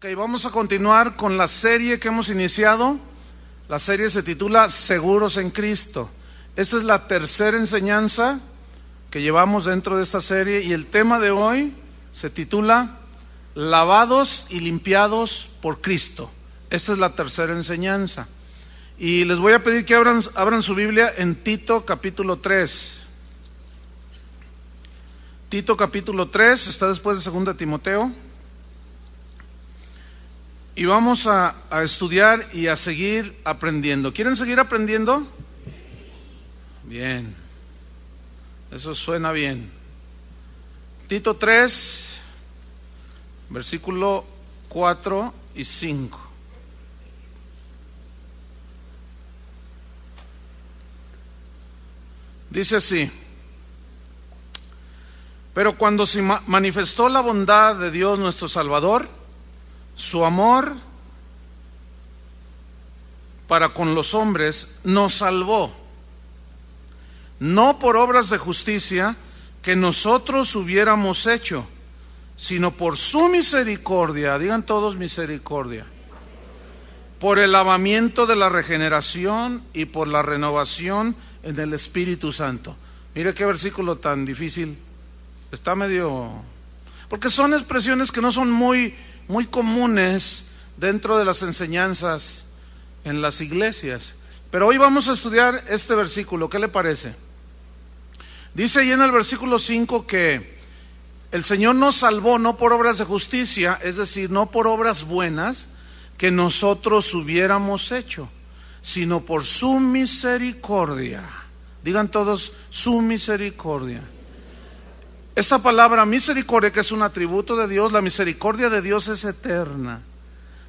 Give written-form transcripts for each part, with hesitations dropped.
Ok, vamos a continuar con la serie que hemos iniciado. La serie se titula Seguros en Cristo. Esta es la tercera enseñanza que llevamos dentro de esta serie y el tema de hoy se titula Lavados y limpiados por Cristo. Esta es la tercera enseñanza. Y les voy a pedir que abran su Biblia en Tito capítulo 3. Tito capítulo 3, está después de 2 Timoteo. Y vamos a estudiar y a seguir aprendiendo. ¿Quieren seguir aprendiendo? Bien. Eso suena bien. Tito 3, versículo 4 y 5. Dice así: pero cuando se manifestó la bondad de Dios nuestro Salvador, su amor para con los hombres, nos salvó, no por obras de justicia que nosotros hubiéramos hecho, sino por su misericordia, digan todos misericordia, por el lavamiento de la regeneración y por la renovación en el Espíritu Santo. Mire qué versículo tan difícil, está medio... porque son expresiones que no son muy comunes dentro de las enseñanzas en las iglesias. Pero hoy vamos a estudiar este versículo, ¿qué le parece? Dice ahí en el versículo 5 que el Señor nos salvó no por obras de justicia, es decir, no por obras buenas que nosotros hubiéramos hecho, sino por su misericordia. Digan todos, su misericordia. Esta palabra misericordia, que es un atributo de Dios, la misericordia de Dios es eterna,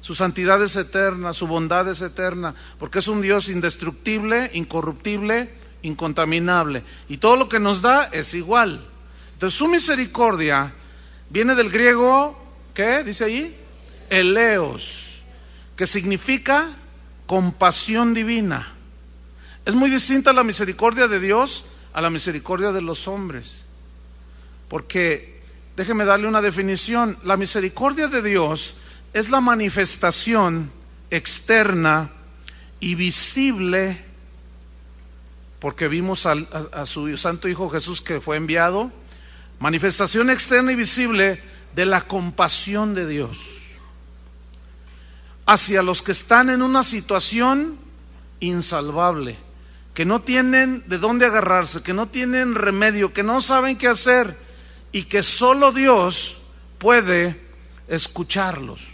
su santidad es eterna, su bondad es eterna, porque es un Dios indestructible, incorruptible, incontaminable, y todo lo que nos da es igual. Entonces su misericordia viene del griego, ¿qué dice ahí? Eleos, que significa compasión divina. Es muy distinta la misericordia de Dios a la misericordia de los hombres. Porque, déjeme darle una definición, la misericordia de Dios es la manifestación externa y visible, porque vimos a su Santo Hijo Jesús que fue enviado, manifestación externa y visible de la compasión de Dios hacia los que están en una situación insalvable, que no tienen de dónde agarrarse, que no tienen remedio, que no saben qué hacer, y que solo Dios puede escucharlos,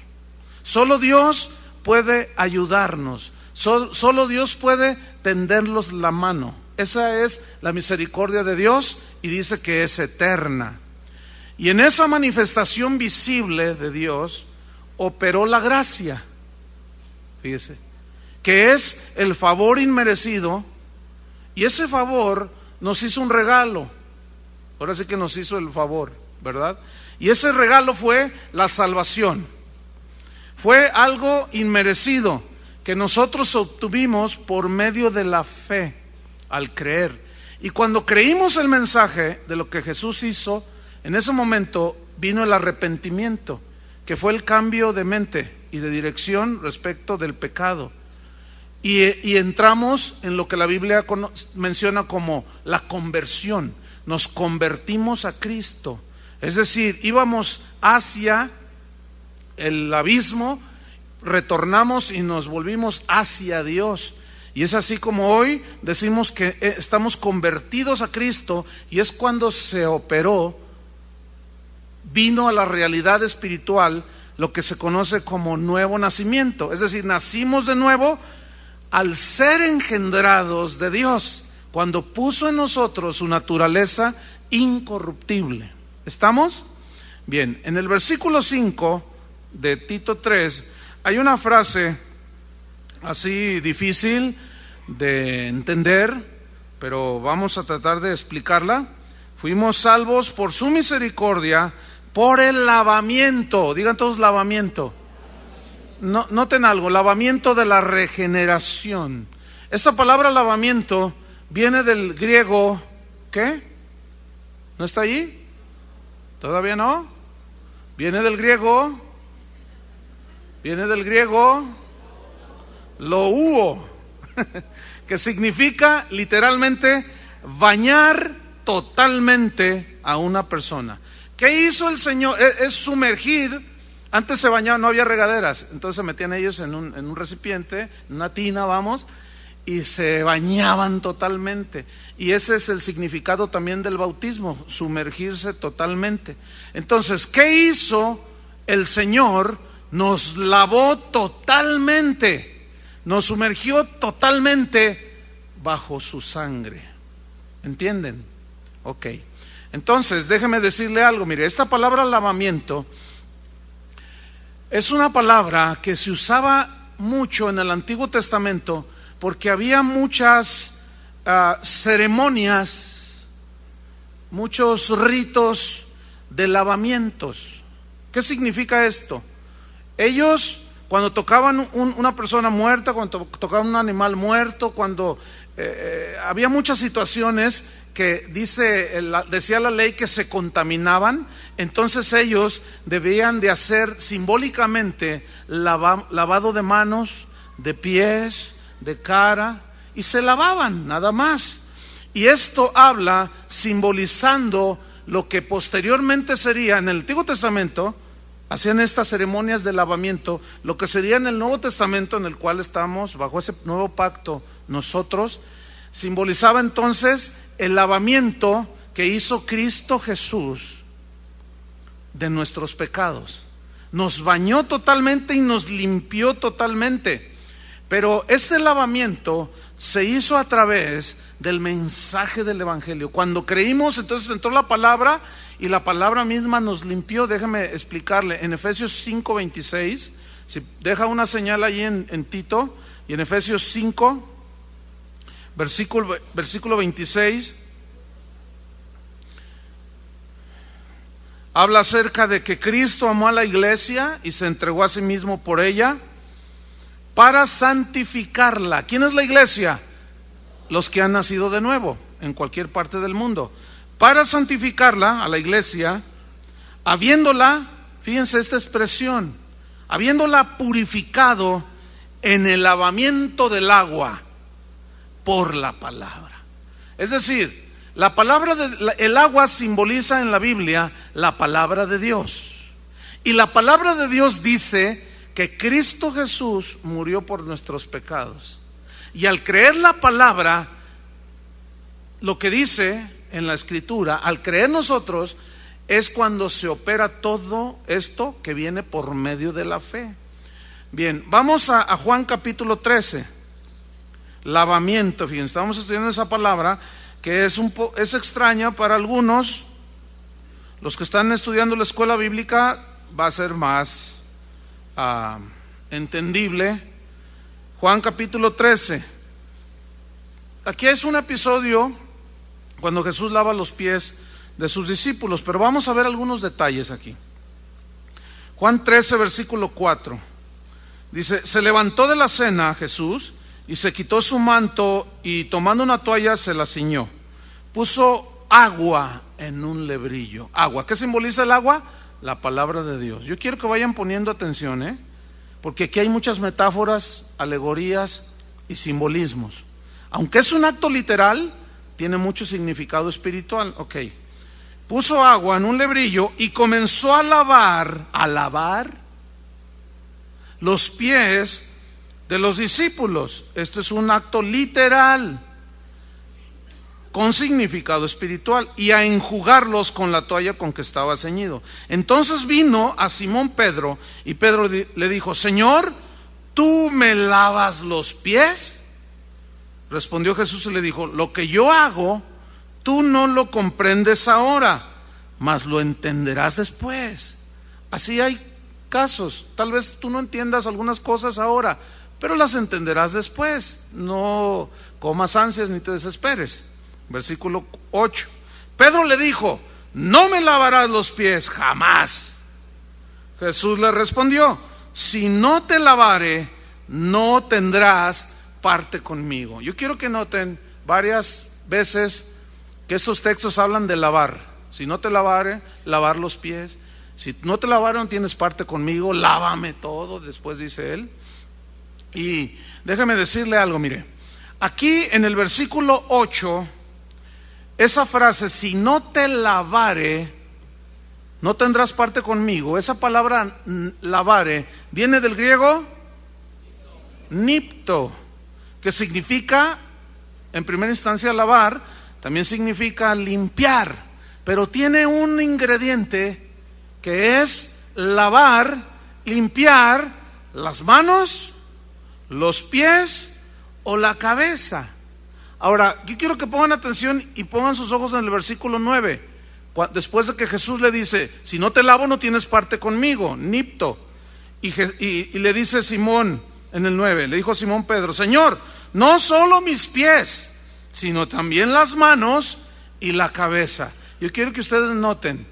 solo Dios puede ayudarnos, solo Dios puede tenderlos la mano. Esa es la misericordia de Dios, y dice que es eterna. Y en esa manifestación visible de Dios operó la gracia, fíjese, que es el favor inmerecido, y ese favor nos hizo un regalo. Ahora sí que nos hizo el favor, ¿verdad? Y ese regalo fue la salvación. Fue algo inmerecido que nosotros obtuvimos por medio de la fe, al creer. Y cuando creímos el mensaje de lo que Jesús hizo, en ese momento vino el arrepentimiento, que fue el cambio de mente y de dirección respecto del pecado. Y entramos en lo que la Biblia menciona como la conversión. Nos convertimos a Cristo, es decir, íbamos hacia el abismo, retornamos y nos volvimos hacia Dios. Y es así como hoy decimos que estamos convertidos a Cristo, y es cuando se operó, vino a la realidad espiritual lo que se conoce como nuevo nacimiento, es decir, nacimos de nuevo al ser engendrados de Dios, cuando puso en nosotros su naturaleza incorruptible. ¿Estamos? Bien, en el versículo 5 de Tito 3 hay una frase así difícil de entender, pero vamos a tratar de explicarla. Fuimos salvos por su misericordia, por el lavamiento, digan todos lavamiento. No, noten algo, lavamiento de la regeneración. Esta palabra lavamiento viene del griego, ¿qué? ¿No está allí? ¿Todavía no? Viene del griego Viene del griego louo, que significa literalmente bañar totalmente a una persona. ¿Qué hizo el Señor? Es sumergir. Antes se bañaban, no había regaderas, entonces se metían ellos en un recipiente, en una tina, vamos, y se bañaban totalmente. Y ese es el significado también del bautismo, sumergirse totalmente. Entonces, ¿qué hizo el Señor? Nos lavó totalmente, nos sumergió totalmente bajo su sangre. ¿Entienden? Ok. Entonces, déjeme decirle algo. Mire, esta palabra lavamiento es una palabra que se usaba mucho en el Antiguo Testamento porque había muchas ceremonias, muchos ritos de lavamientos. ¿Qué significa esto? Ellos, cuando tocaban una persona muerta, cuando tocaban un animal muerto, cuando había muchas situaciones que decía la ley que se contaminaban, entonces ellos debían de hacer simbólicamente lavado de manos, de pies, de cara, y se lavaban nada más. Y esto habla simbolizando lo que posteriormente sería en el Antiguo Testamento. Hacían estas ceremonias de lavamiento, lo que sería en el Nuevo Testamento, en el cual estamos bajo ese nuevo pacto nosotros, simbolizaba entonces el lavamiento que hizo Cristo Jesús de nuestros pecados. Nos bañó totalmente y nos limpió totalmente. Pero este lavamiento se hizo a través del mensaje del Evangelio. Cuando creímos, entonces entró la palabra y la palabra misma nos limpió. Déjeme explicarle. En Efesios 5:26, si deja una señal ahí en Tito, y en Efesios 5, versículo 26, habla acerca de que Cristo amó a la iglesia y se entregó a sí mismo por ella para santificarla. ¿Quién es la iglesia? Los que han nacido de nuevo en cualquier parte del mundo. Para santificarla, a la iglesia, habiéndola, fíjense esta expresión, habiéndola purificado en el lavamiento del agua por la palabra. Es decir, el agua simboliza en la Biblia la palabra de Dios. Y la palabra de Dios dice que Cristo Jesús murió por nuestros pecados. Y al creer la palabra, lo que dice en la Escritura, al creer nosotros, es cuando se opera todo esto que viene por medio de la fe. Bien, vamos a Juan capítulo 13. Lavamiento, fíjense, estamos estudiando esa palabra que es extraña para algunos. Los que están estudiando la escuela bíblica va a ser más entendible. Juan capítulo 13. Aquí es un episodio cuando Jesús lava los pies de sus discípulos, pero vamos a ver algunos detalles aquí. Juan 13, versículo 4. Dice: se levantó de la cena Jesús y se quitó su manto y tomando una toalla se la ciñó. Puso agua en un lebrillo. Agua, ¿qué simboliza el agua? La palabra de Dios. Yo quiero que vayan poniendo atención, porque aquí hay muchas metáforas, alegorías y simbolismos. Aunque es un acto literal, tiene mucho significado espiritual. Ok. Puso agua en un lebrillo y comenzó a lavar los pies de los discípulos. Esto es un acto literal con significado espiritual, y a enjugarlos con la toalla con que estaba ceñido. Entonces vino a Simón Pedro y Pedro le dijo: Señor, ¿tú me lavas los pies? Respondió Jesús y le dijo: lo que yo hago, tú no lo comprendes ahora, mas lo entenderás después. Así hay casos, tal vez tú no entiendas algunas cosas ahora, pero las entenderás después. No comas ansias ni te desesperes. Versículo 8. Pedro le dijo: no me lavarás los pies jamás. Jesús le respondió: si no te lavare, no tendrás parte conmigo. Yo quiero que noten varias veces que estos textos hablan de lavar. Si no te lavare, lavar los pies. Si no te lavaron, tienes parte conmigo, lávame todo, después dice él. Y déjame decirle algo, mire, aquí en el versículo 8, esa frase, si no te lavare, no tendrás parte conmigo, esa palabra lavare viene del griego nipto, que significa, en primera instancia, lavar, también significa limpiar, pero tiene un ingrediente que es lavar, limpiar las manos, los pies o la cabeza. Ahora, yo quiero que pongan atención y pongan sus ojos en el versículo 9, después de que Jesús le dice, si no te lavo no tienes parte conmigo, nipto. Y le dice Simón en el 9, le dijo a Simón Pedro, Señor, no solo mis pies, sino también las manos y la cabeza. Yo quiero que ustedes noten,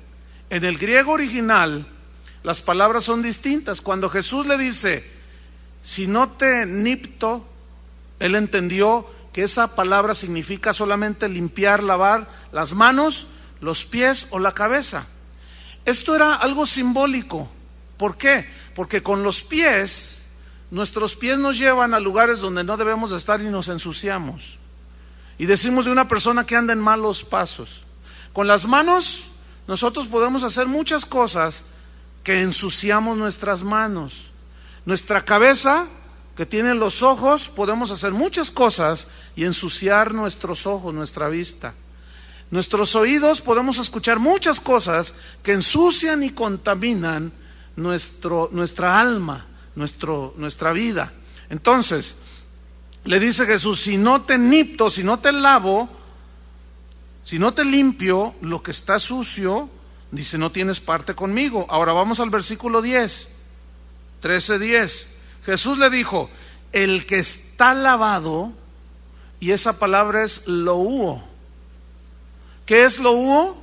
en el griego original las palabras son distintas. Cuando Jesús le dice, si no te nipto, él entendió que esa palabra significa solamente limpiar, lavar las manos, los pies o la cabeza. Esto era algo simbólico. ¿Por qué? Porque con los pies, nuestros pies nos llevan a lugares donde no debemos estar y nos ensuciamos. Y decimos de una persona que anda en malos pasos. Con las manos nosotros podemos hacer muchas cosas que ensuciamos nuestras manos. Nuestra cabeza, que tiene los ojos, podemos hacer muchas cosas y ensuciar nuestros ojos, nuestra vista. Nuestros oídos, podemos escuchar muchas cosas que ensucian y contaminan nuestra alma, nuestra vida. Entonces, le dice Jesús, si no te nipto, si no te lavo, si no te limpio lo que está sucio, dice, no tienes parte conmigo. Ahora vamos al versículo 10, 13:10. Jesús le dijo, el que está lavado, y esa palabra es loúo. ¿Qué es loúo?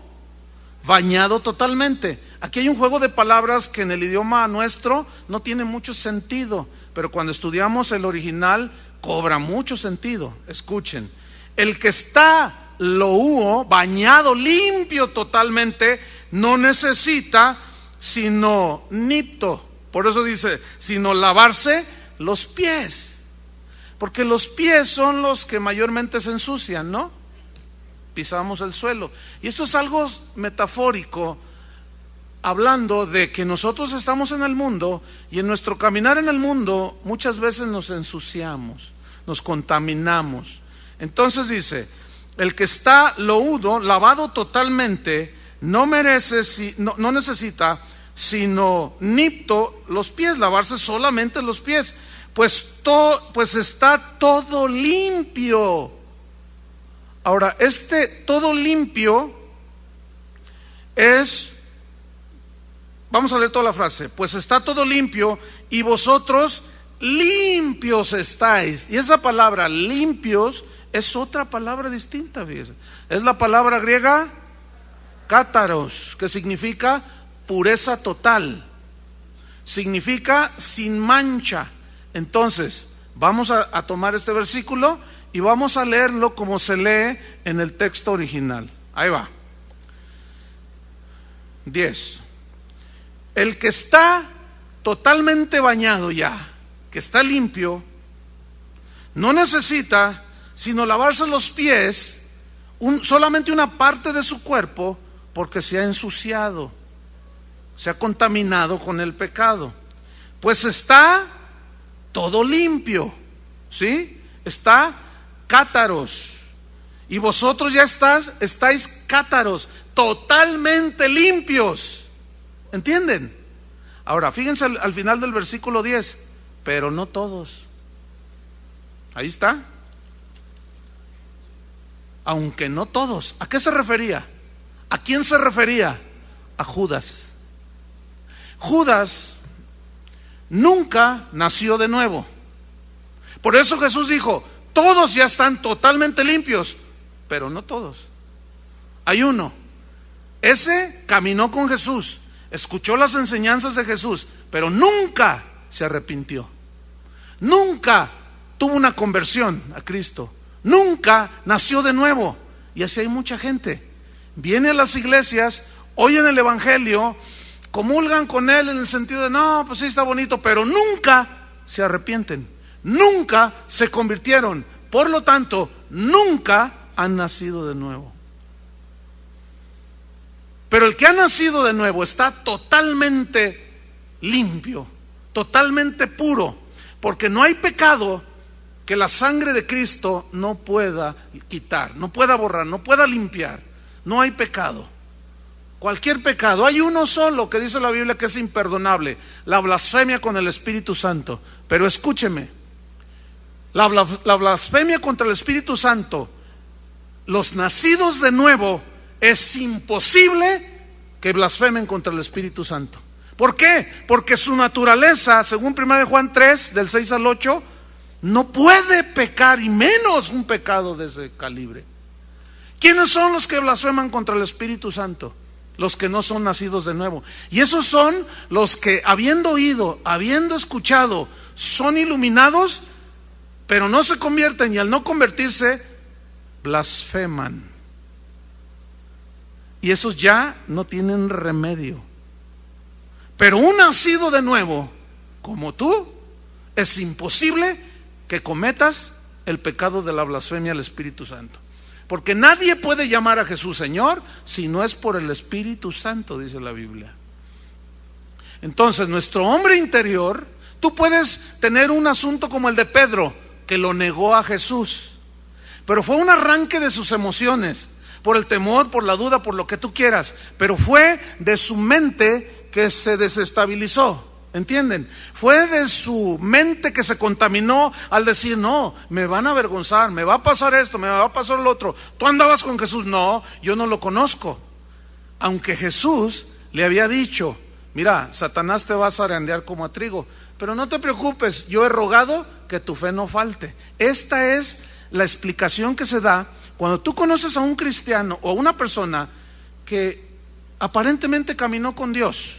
Bañado totalmente. Aquí hay un juego de palabras que en el idioma nuestro no tiene mucho sentido, pero cuando estudiamos el original cobra mucho sentido. Escuchen, el que está loúo, bañado, limpio totalmente, no necesita sino nipto. Por eso dice, sino lavarse los pies, porque los pies son los que mayormente se ensucian, ¿no? Pisamos el suelo. Y esto es algo metafórico, hablando de que nosotros estamos en el mundo y en nuestro caminar en el mundo muchas veces nos ensuciamos, nos contaminamos. Entonces dice, el que está loúdo, lavado totalmente, no necesita sino nipto los pies, lavarse solamente los pies, pues está todo limpio. Ahora, todo limpio es, vamos a leer toda la frase, pues está todo limpio y vosotros limpios estáis. Y esa palabra limpios es otra palabra distinta, fíjense. Es la palabra griega cátaros, que significa pureza total, significa sin mancha. Entonces, vamos a tomar este versículo y vamos a leerlo como se lee en el texto original. Ahí va. 10. El que está totalmente bañado ya, que está limpio, no necesita sino lavarse los pies, solamente una parte de su cuerpo, porque se ha ensuciado, se ha contaminado con el pecado. Pues está todo limpio, ¿sí? Está cátaros. Y vosotros ya estáis cátaros, totalmente limpios. ¿Entienden? Ahora, fíjense al final del versículo 10, pero no todos. Ahí está. Aunque no todos. ¿A qué se refería? ¿A quién se refería? A Judas. Judas nunca nació de nuevo. Por eso Jesús dijo, todos ya están totalmente limpios, pero no todos. Hay uno. Ese caminó con Jesús, escuchó las enseñanzas de Jesús, pero nunca se arrepintió. Nunca tuvo una conversión a Cristo. Nunca nació de nuevo. Y así hay mucha gente. Viene a las iglesias, oyen el evangelio, comulgan con él en el sentido de, no, pues sí está bonito, pero nunca se arrepienten, nunca se convirtieron, por lo tanto, nunca han nacido de nuevo. Pero el que ha nacido de nuevo está totalmente limpio, totalmente puro, porque no hay pecado que la sangre de Cristo no pueda quitar, no pueda borrar, no pueda limpiar. No hay pecado. Cualquier pecado, hay uno solo que dice la Biblia que es imperdonable: la blasfemia con el Espíritu Santo. Pero escúcheme, la blasfemia contra el Espíritu Santo, los nacidos de nuevo, es imposible que blasfemen contra el Espíritu Santo. ¿Por qué? Porque su naturaleza, según 1 Juan 3, del 6 al 8, no puede pecar, y menos un pecado de ese calibre. ¿Quiénes son los que blasfeman contra el Espíritu Santo? Los que no son nacidos de nuevo. Y esos son los que, habiendo oído, habiendo escuchado, son iluminados, pero no se convierten, y al no convertirse, blasfeman. Y esos ya no tienen remedio. Pero un nacido de nuevo, como tú, es imposible que cometas el pecado de la blasfemia al Espíritu Santo. Porque nadie puede llamar a Jesús Señor si no es por el Espíritu Santo, dice la Biblia. Entonces, nuestro hombre interior, tú puedes tener un asunto como el de Pedro, que lo negó a Jesús, pero fue un arranque de sus emociones, por el temor, por la duda, por lo que tú quieras, pero fue de su mente que se desestabilizó. ¿Entienden? Fue de su mente que se contaminó al decir, no, me van a avergonzar, me va a pasar esto, me va a pasar lo otro. ¿Tú andabas con Jesús? No, yo no lo conozco. Aunque Jesús le había dicho, mira, Satanás te va a zarandear como a trigo, pero no te preocupes, yo he rogado que tu fe no falte. Esta es la explicación que se da cuando tú conoces a un cristiano o a una persona que aparentemente caminó con Dios,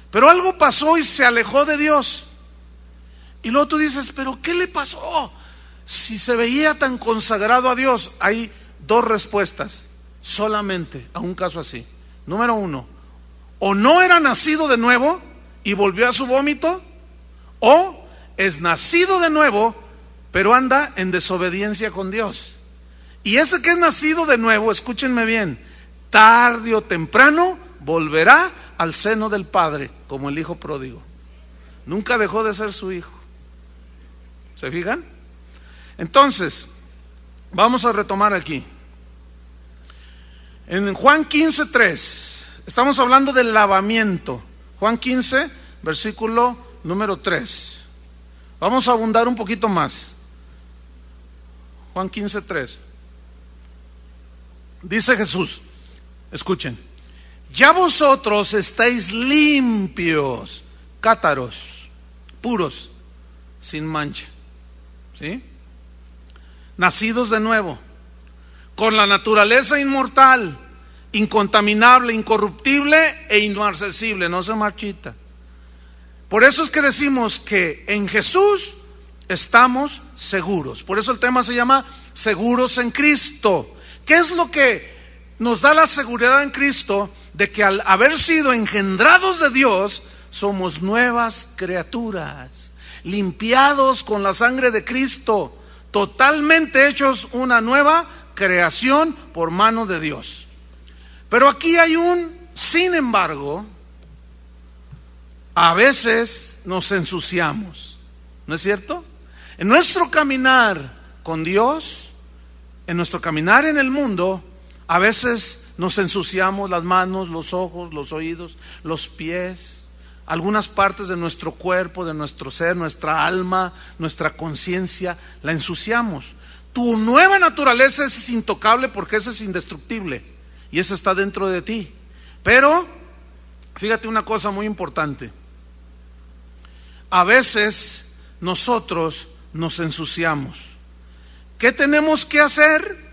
pero algo pasó y se alejó de Dios. Y luego tú dices, pero ¿qué le pasó? Si se veía tan consagrado a Dios. Hay dos respuestas solamente a un caso así. Número uno, o no era nacido de nuevo y volvió a su vómito, o es nacido de nuevo pero anda en desobediencia con Dios. Y ese que es nacido de nuevo, escúchenme bien, tarde o temprano volverá al seno del Padre, como el hijo pródigo. Nunca dejó de ser su hijo. ¿Se fijan? Entonces, vamos a retomar aquí. En Juan 15:3, estamos hablando del lavamiento. Juan 15, versículo número 3. Vamos a abundar un poquito más. Juan 15:3. Dice Jesús, escuchen: ya vosotros estáis limpios, cátaros, puros, sin mancha, ¿sí? Nacidos de nuevo, con la naturaleza inmortal, incontaminable, incorruptible e inmarcesible, no se marchita. Por eso es que decimos que en Jesús estamos seguros. Por eso el tema se llama seguros en Cristo. ¿Qué es lo que nos da la seguridad en Cristo? De que al haber sido engendrados de Dios, somos nuevas criaturas, limpiados con la sangre de Cristo, totalmente hechos una nueva creación por mano de Dios. Pero aquí hay un sin embargo. A veces nos ensuciamos, ¿no es cierto? En nuestro caminar con Dios, en nuestro caminar en el mundo, a veces nos ensuciamos las manos, los ojos, los oídos, los pies, algunas partes de nuestro cuerpo, de nuestro ser, nuestra alma, nuestra conciencia, la ensuciamos. Tu nueva naturaleza es intocable porque esa es indestructible y esa está dentro de ti. Pero, fíjate una cosa muy importante. A veces nosotros nos ensuciamos. ¿Qué tenemos que hacer?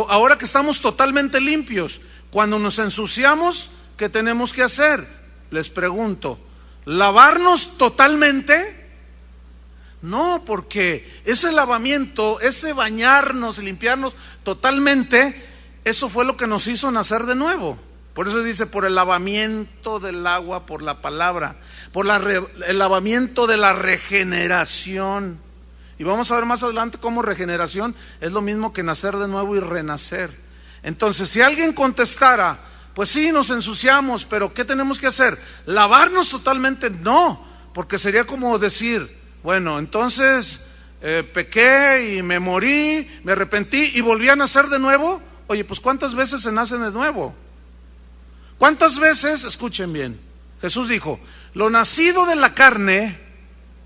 Ahora que estamos totalmente limpios, cuando nos ensuciamos, ¿qué tenemos que hacer? Les pregunto, ¿lavarnos totalmente? No, porque ese lavamiento, ese bañarnos, limpiarnos totalmente, eso fue lo que nos hizo nacer de nuevo. Por eso dice, por el lavamiento del agua, por la palabra, por el lavamiento de la regeneración. Y vamos a ver más adelante cómo regeneración es lo mismo que nacer de nuevo y renacer. Entonces, si alguien contestara, pues sí, nos ensuciamos, pero ¿qué tenemos que hacer? ¿Lavarnos totalmente? No, porque sería como decir, bueno, entonces pequé y me morí, me arrepentí y volví a nacer de nuevo. Oye, pues ¿cuántas veces se nacen de nuevo? ¿Cuántas veces? Escuchen bien, Jesús dijo, lo nacido de la carne,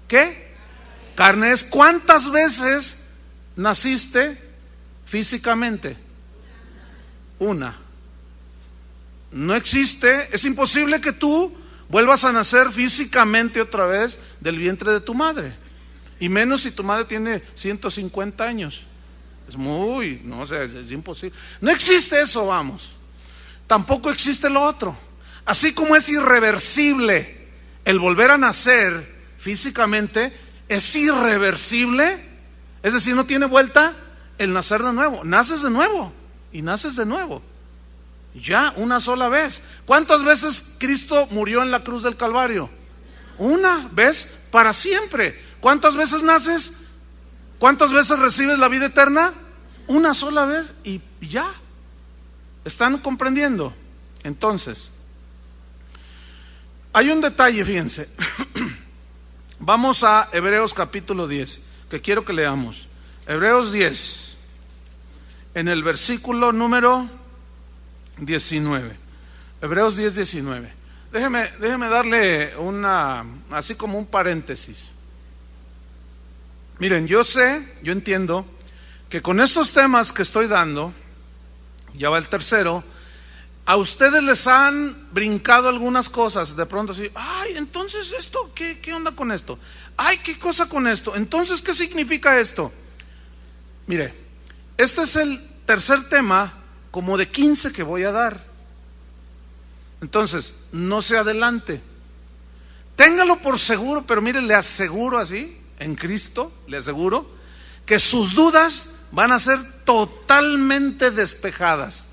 ¿qué? Carne es, ¿cuántas veces naciste físicamente? Una. No existe, es imposible que tú vuelvas a nacer físicamente otra vez del vientre de tu madre. Y menos si tu madre tiene 150 años. Es muy, no sé, es imposible. No existe eso, vamos. Tampoco existe lo otro. Así como es irreversible el volver a nacer físicamente, es irreversible, es decir, no tiene vuelta el nacer de nuevo. Naces de nuevo y naces de nuevo. Ya, una sola vez. ¿Cuántas veces Cristo murió en la cruz del Calvario? Una vez para siempre. ¿Cuántas veces naces? ¿Cuántas veces recibes la vida eterna? Una sola vez y ya. ¿Están comprendiendo? Entonces, hay un detalle, fíjense. Vamos a Hebreos capítulo 10, que quiero que leamos. Hebreos 10, en el versículo número 19. Hebreos 10, 19. Déjeme darle así como un paréntesis. Miren, yo entiendo que con estos temas que estoy dando, ya va el tercero, a ustedes les han brincado algunas cosas, de pronto así, ay, entonces esto, ¿qué onda con esto? Ay, ¿qué cosa con esto? Entonces, ¿qué significa esto? Mire, este es el tercer tema como de 15 que voy a dar. Entonces, no se adelante. Téngalo por seguro, pero mire, le aseguro así, en Cristo, le aseguro, que sus dudas van a ser totalmente despejadas.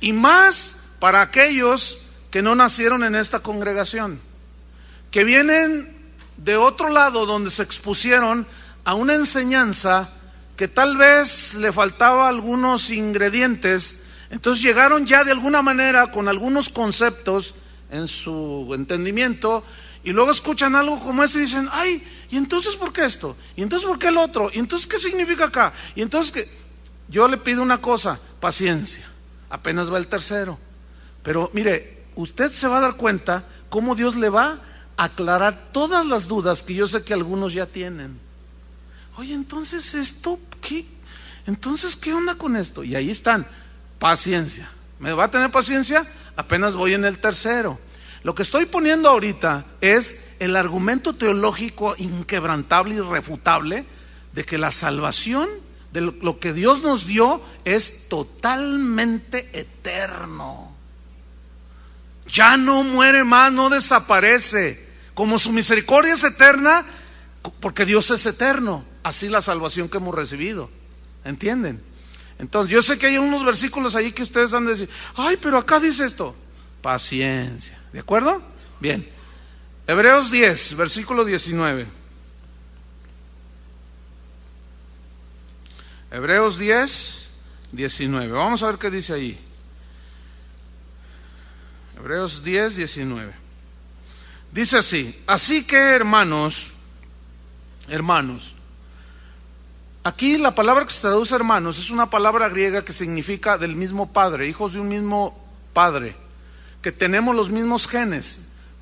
Y más para aquellos que no nacieron en esta congregación, que vienen de otro lado donde se expusieron a una enseñanza que tal vez le faltaba algunos ingredientes, entonces llegaron ya de alguna manera con algunos conceptos en su entendimiento y luego escuchan algo como esto y dicen, ay, ¿y entonces por qué esto? ¿Y entonces por qué el otro? ¿Y entonces qué significa acá? Y entonces que yo le pido una cosa, paciencia, apenas va el tercero, pero mire, usted se va a dar cuenta cómo Dios le va a aclarar todas las dudas que yo sé que algunos ya tienen. Oye, entonces esto, ¿qué? Entonces, ¿qué onda con esto? Y ahí están, paciencia. ¿Me va a tener paciencia? Apenas voy en el tercero. Lo que estoy poniendo ahorita es el argumento teológico inquebrantable y irrefutable de que la salvación, de lo que Dios nos dio, es totalmente eterno. Ya no muere más, no desaparece. Como su misericordia es eterna, porque Dios es eterno, así la salvación que hemos recibido. ¿Entienden? Entonces, yo sé que hay unos versículos ahí que ustedes han de decir, ay, pero acá dice esto. Paciencia, ¿de acuerdo? Bien. Hebreos 10, versículo 19. Hebreos 10, 19. Vamos a ver qué dice ahí. Hebreos 10, 19. Dice así, así que hermanos, aquí la palabra que se traduce hermanos es una palabra griega que significa del mismo padre, hijos de un mismo padre, que tenemos los mismos genes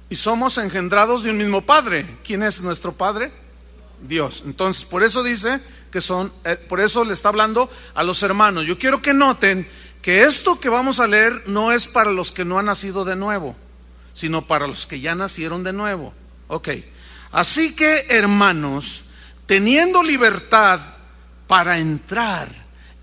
y somos engendrados de un mismo padre. ¿Quién es nuestro padre? Dios. Entonces, por eso dice que por eso le está hablando a los hermanos. Yo quiero que noten que esto que vamos a leer no es para los que no han nacido de nuevo, sino para los que ya nacieron de nuevo. Ok. Así que, hermanos, teniendo libertad para entrar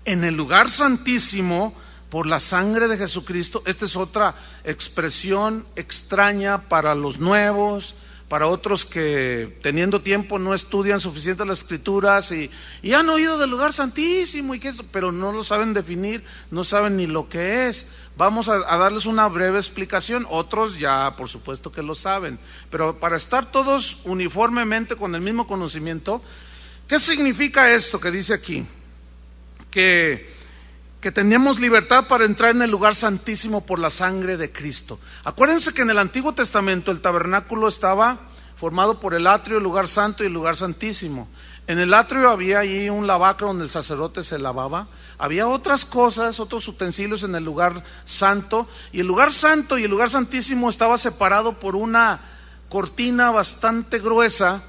en el lugar santísimo por la sangre de Jesucristo. Esta es otra expresión extraña para los nuevos, para otros que teniendo tiempo no estudian suficiente las escrituras y han oído del lugar santísimo, pero no lo saben definir, no saben ni lo que es. Vamos a darles una breve explicación. Otros ya por supuesto que lo saben, pero para estar todos uniformemente con el mismo conocimiento, ¿qué significa esto que dice aquí? Que teníamos libertad para entrar en el lugar santísimo por la sangre de Cristo. Acuérdense que en el Antiguo Testamento el tabernáculo estaba formado por el atrio, el lugar santo y el lugar santísimo. En el atrio había ahí un lavacro donde el sacerdote se lavaba. Había otras cosas, otros utensilios en el lugar santo. Y el lugar santo y el lugar santísimo estaba separado por una cortina bastante gruesa.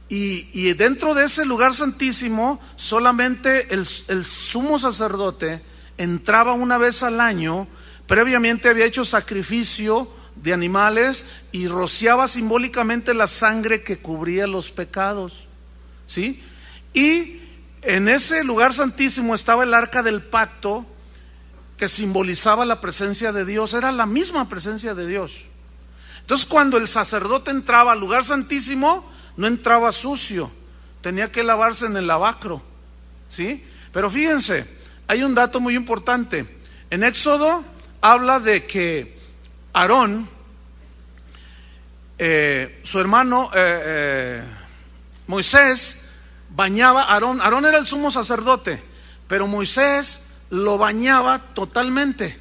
Y dentro de ese lugar santísimo solamente el sumo sacerdote entraba una vez al año. Previamente había hecho sacrificio de animales y rociaba simbólicamente la sangre que cubría los pecados, ¿sí? Y en ese lugar santísimo estaba el arca del pacto, que simbolizaba la presencia de Dios. Era la misma presencia de Dios. Entonces cuando el sacerdote entraba al lugar santísimo, no entraba sucio, tenía que lavarse en el lavacro, ¿sí? Pero fíjense, hay un dato muy importante. En Éxodo habla de que Aarón, su hermano Moisés, bañaba a Aarón. Aarón era el sumo sacerdote, pero Moisés lo bañaba totalmente.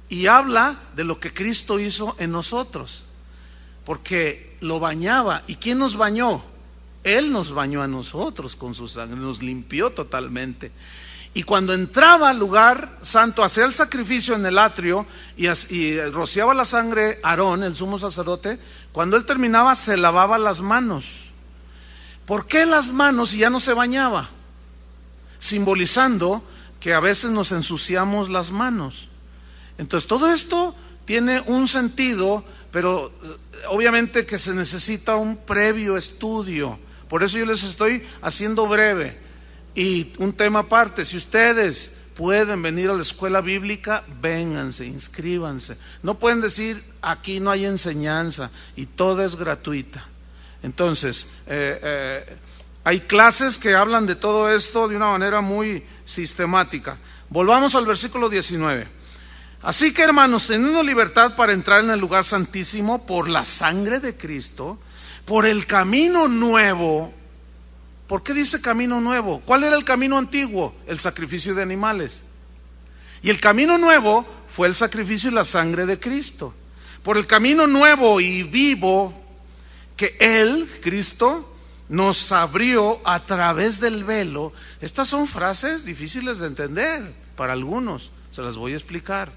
Y habla de lo que Cristo hizo en nosotros, porque lo bañaba. ¿Y quién nos bañó? Él nos bañó a nosotros con su sangre, nos limpió totalmente. Y cuando entraba al lugar santo, hacía el sacrificio en el atrio y rociaba la sangre Aarón, el sumo sacerdote, cuando él terminaba se lavaba las manos. ¿Por qué las manos si ya no se bañaba? Simbolizando que a veces nos ensuciamos las manos. Entonces todo esto tiene un sentido, pero obviamente que se necesita un previo estudio. Por eso yo les estoy haciendo breve. Y un tema aparte: si ustedes pueden venir a la escuela bíblica, vénganse, inscríbanse. No pueden decir aquí no hay enseñanza, y toda es gratuita. Entonces hay clases que hablan de todo esto de una manera muy sistemática. Volvamos al versículo 19. Así que, hermanos, teniendo libertad para entrar en el lugar santísimo por la sangre de Cristo, por el camino nuevo. ¿Por qué dice camino nuevo? ¿Cuál era el camino antiguo? El sacrificio de animales. Y el camino nuevo fue el sacrificio y la sangre de Cristo. Por el camino nuevo y vivo que Él, Cristo, nos abrió a través del velo. Estas son frases difíciles de entender para algunos, se las voy a explicar.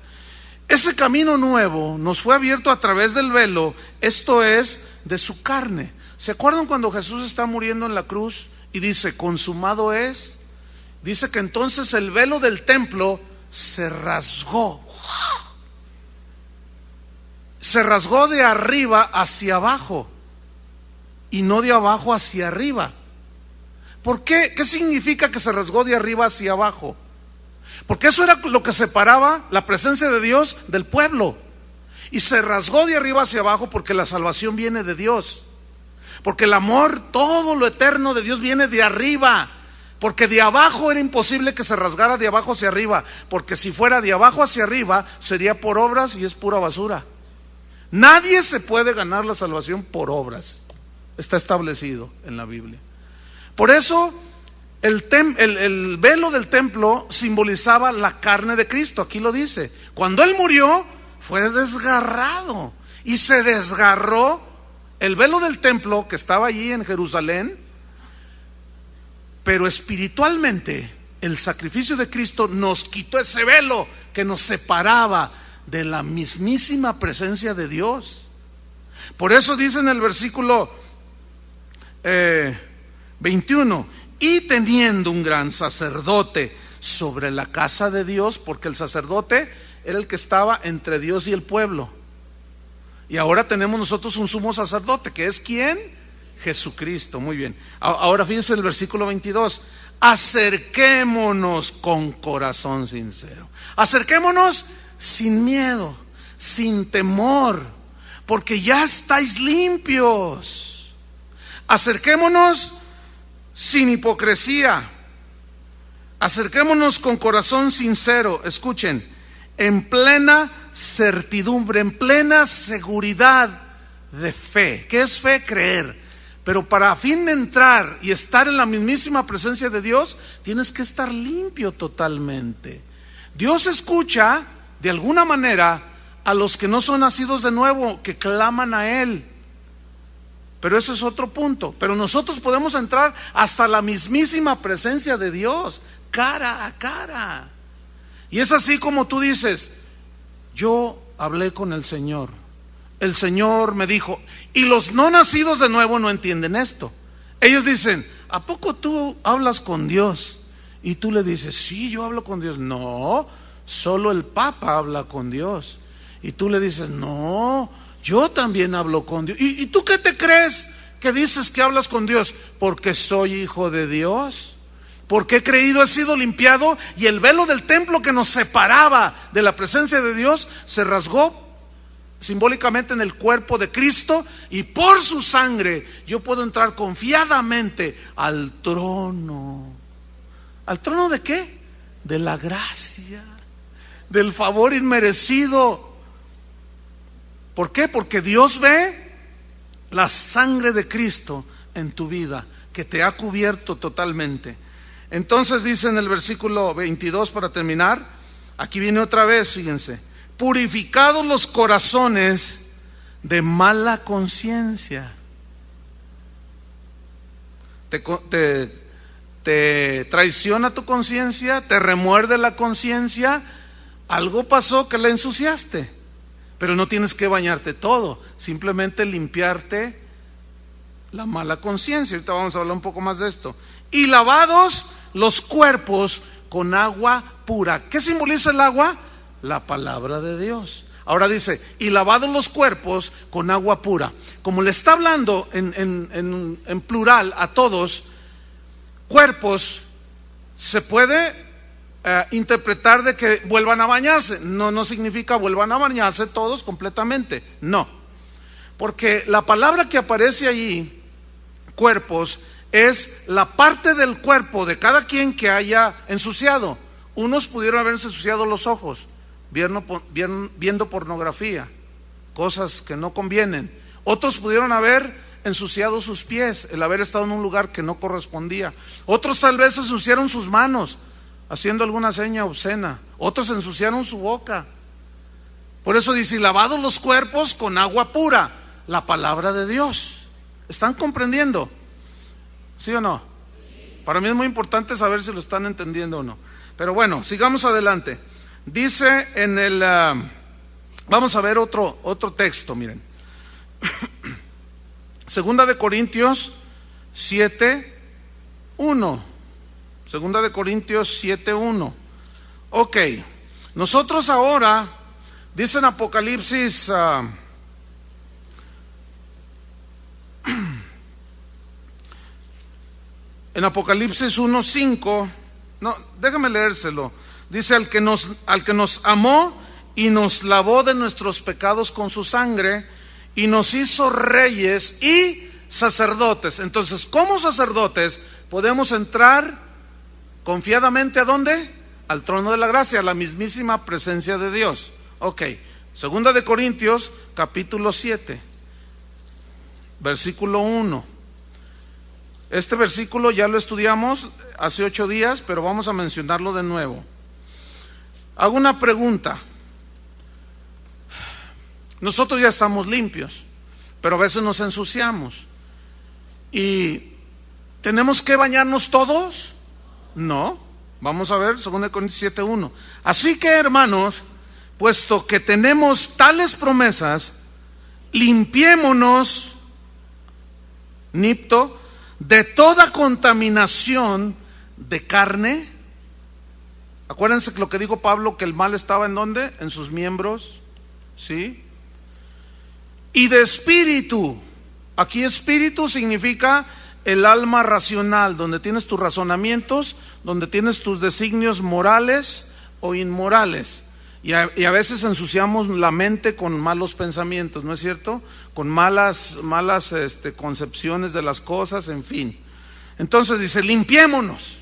Ese camino nuevo nos fue abierto a través del velo, esto es, de su carne. ¿Se acuerdan cuando Jesús está muriendo en la cruz y dice, consumado es? Dice que entonces el velo del templo se rasgó. Se rasgó de arriba hacia abajo y no de abajo hacia arriba. ¿Por qué? ¿Qué significa que se rasgó de arriba hacia abajo? Porque eso era lo que separaba la presencia de Dios del pueblo. Y se rasgó de arriba hacia abajo porque la salvación viene de Dios. Porque el amor, todo lo eterno de Dios viene de arriba. Porque de abajo era imposible que se rasgara de abajo hacia arriba. Porque si fuera de abajo hacia arriba sería por obras y es pura basura. Nadie se puede ganar la salvación por obras. Está establecido en la Biblia. Por eso el velo del templo simbolizaba la carne de Cristo. Aquí lo dice. Cuando Él murió fue desgarrado. Y se desgarró el velo del templo que estaba allí en Jerusalén. Pero espiritualmente el sacrificio de Cristo nos quitó ese velo que nos separaba de la mismísima presencia de Dios. Por eso dice en el versículo 21, y teniendo un gran sacerdote sobre la casa de Dios, porque el sacerdote era el que estaba entre Dios y el pueblo. Y ahora tenemos nosotros un sumo sacerdote, que es ¿quién? Jesucristo. Muy bien. Ahora fíjense el versículo 22. Acerquémonos con corazón sincero. Acerquémonos sin miedo, sin temor, porque ya estáis limpios. Acerquémonos sin hipocresía, acerquémonos con corazón sincero, escuchen, en plena certidumbre, en plena seguridad de fe. ¿Qué es fe? Creer. Pero para a fin de entrar y estar en la mismísima presencia de Dios, tienes que estar limpio totalmente. Dios escucha de alguna manera a los que no son nacidos de nuevo, que claman a Él. Pero eso es otro punto. Pero nosotros podemos entrar hasta la mismísima presencia de Dios, cara a cara. Y es así como tú dices, yo hablé con el Señor me dijo, y los no nacidos de nuevo no entienden esto. Ellos dicen, ¿a poco tú hablas con Dios? Y tú le dices, sí, yo hablo con Dios. No, solo el Papa habla con Dios. Y tú le dices, no, yo también hablo con Dios. ¿Y tú qué te crees que dices que hablas con Dios? Porque soy hijo de Dios, porque he creído, he sido limpiado, y el velo del templo que nos separaba de la presencia de Dios se rasgó simbólicamente en el cuerpo de Cristo, y por su sangre yo puedo entrar confiadamente al trono. ¿Al trono de qué? De la gracia, del favor inmerecido. ¿Por qué? Porque Dios ve la sangre de Cristo en tu vida, que te ha cubierto totalmente. Entonces dice en el versículo 22, para terminar, aquí viene otra vez, fíjense: purificados los corazones de mala conciencia. Te traiciona tu conciencia, te remuerde la conciencia, algo pasó que la ensuciaste, pero no tienes que bañarte todo, simplemente limpiarte la mala conciencia. Ahorita vamos a hablar un poco más de esto. Y lavados los cuerpos con agua pura. ¿Qué simboliza el agua? La palabra de Dios. Ahora dice, y lavados los cuerpos con agua pura. Como le está hablando en plural a todos, cuerpos se puede interpretar de que vuelvan a bañarse. No significa vuelvan a bañarse todos completamente, no. Porque la palabra que aparece allí, cuerpos, es la parte del cuerpo de cada quien que haya ensuciado. Unos pudieron haberse ensuciado los ojos viendo pornografía, cosas que no convienen. Otros pudieron haber ensuciado sus pies, el haber estado en un lugar que no correspondía. Otros tal vez ensuciaron sus manos haciendo alguna seña obscena. Otros ensuciaron su boca. Por eso dice, lavados los cuerpos con agua pura, la palabra de Dios. ¿Están comprendiendo? ¿Sí o no? Para mí es muy importante saber si lo están entendiendo o no. Pero bueno, sigamos adelante. Dice en el vamos a ver otro texto, miren. Segunda de Corintios 7:1. Segunda de Corintios 7:1. Ok, nosotros ahora, dice en Apocalipsis en Apocalipsis 1:5, no, déjame leérselo. Dice, al que nos amó y nos lavó de nuestros pecados con su sangre y nos hizo reyes y sacerdotes. Entonces, como sacerdotes podemos entrar confiadamente ¿a dónde? Al trono de la gracia, a la mismísima presencia de Dios. Ok, segunda de Corintios capítulo 7, versículo 1. Este versículo ya lo estudiamos hace 8 días, pero vamos a mencionarlo de nuevo. Hago una pregunta. Nosotros ya estamos limpios, pero a veces nos ensuciamos. ¿Y tenemos que bañarnos todos? No. Vamos a ver 2 Corintios 7:1. Así que, hermanos, puesto que tenemos tales promesas, limpiémonos, nipto, de toda contaminación de carne. Acuérdense que lo que dijo Pablo, que el mal estaba ¿en dónde? En sus miembros, ¿sí? Y de espíritu. Aquí espíritu significa el alma racional, donde tienes tus razonamientos, donde tienes tus designios morales o inmorales. Y a veces ensuciamos la mente con malos pensamientos, ¿no es cierto? Con malas concepciones de las cosas, en fin. Entonces dice, limpiémonos.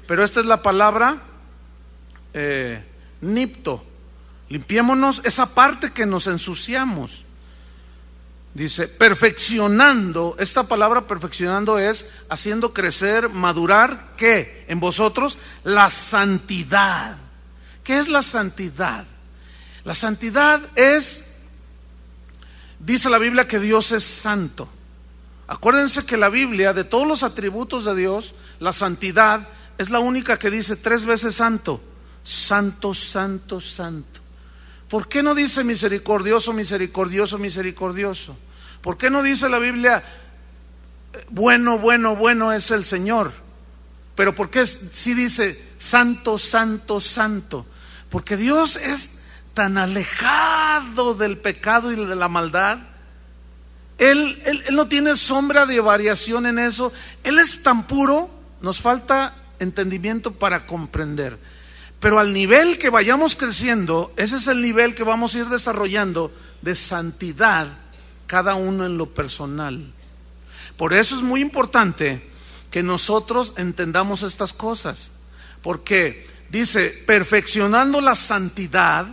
Pero esta es la palabra nipto. Limpiémonos esa parte que nos ensuciamos. Dice, perfeccionando. Esta palabra perfeccionando es haciendo crecer, madurar, ¿qué? En vosotros, la santidad. ¿Qué es la santidad? La santidad es, dice la Biblia que Dios es santo. Acuérdense que la Biblia, de todos los atributos de Dios, la santidad es la única que dice 3 veces santo. Santo, santo, santo. ¿Por qué no dice misericordioso, misericordioso, misericordioso? ¿Por qué no dice la Biblia bueno, bueno, bueno es el Señor? Pero ¿por qué sí dice santo, santo, santo? Porque Dios es tan alejado del pecado y de la maldad. Él no tiene sombra de variación en eso. Él es tan puro, nos falta entendimiento para comprender. Pero al nivel que vayamos creciendo, ese es el nivel que vamos a ir desarrollando de santidad, cada uno en lo personal. Por eso es muy importante que nosotros entendamos estas cosas. Porque dice, perfeccionando la santidad,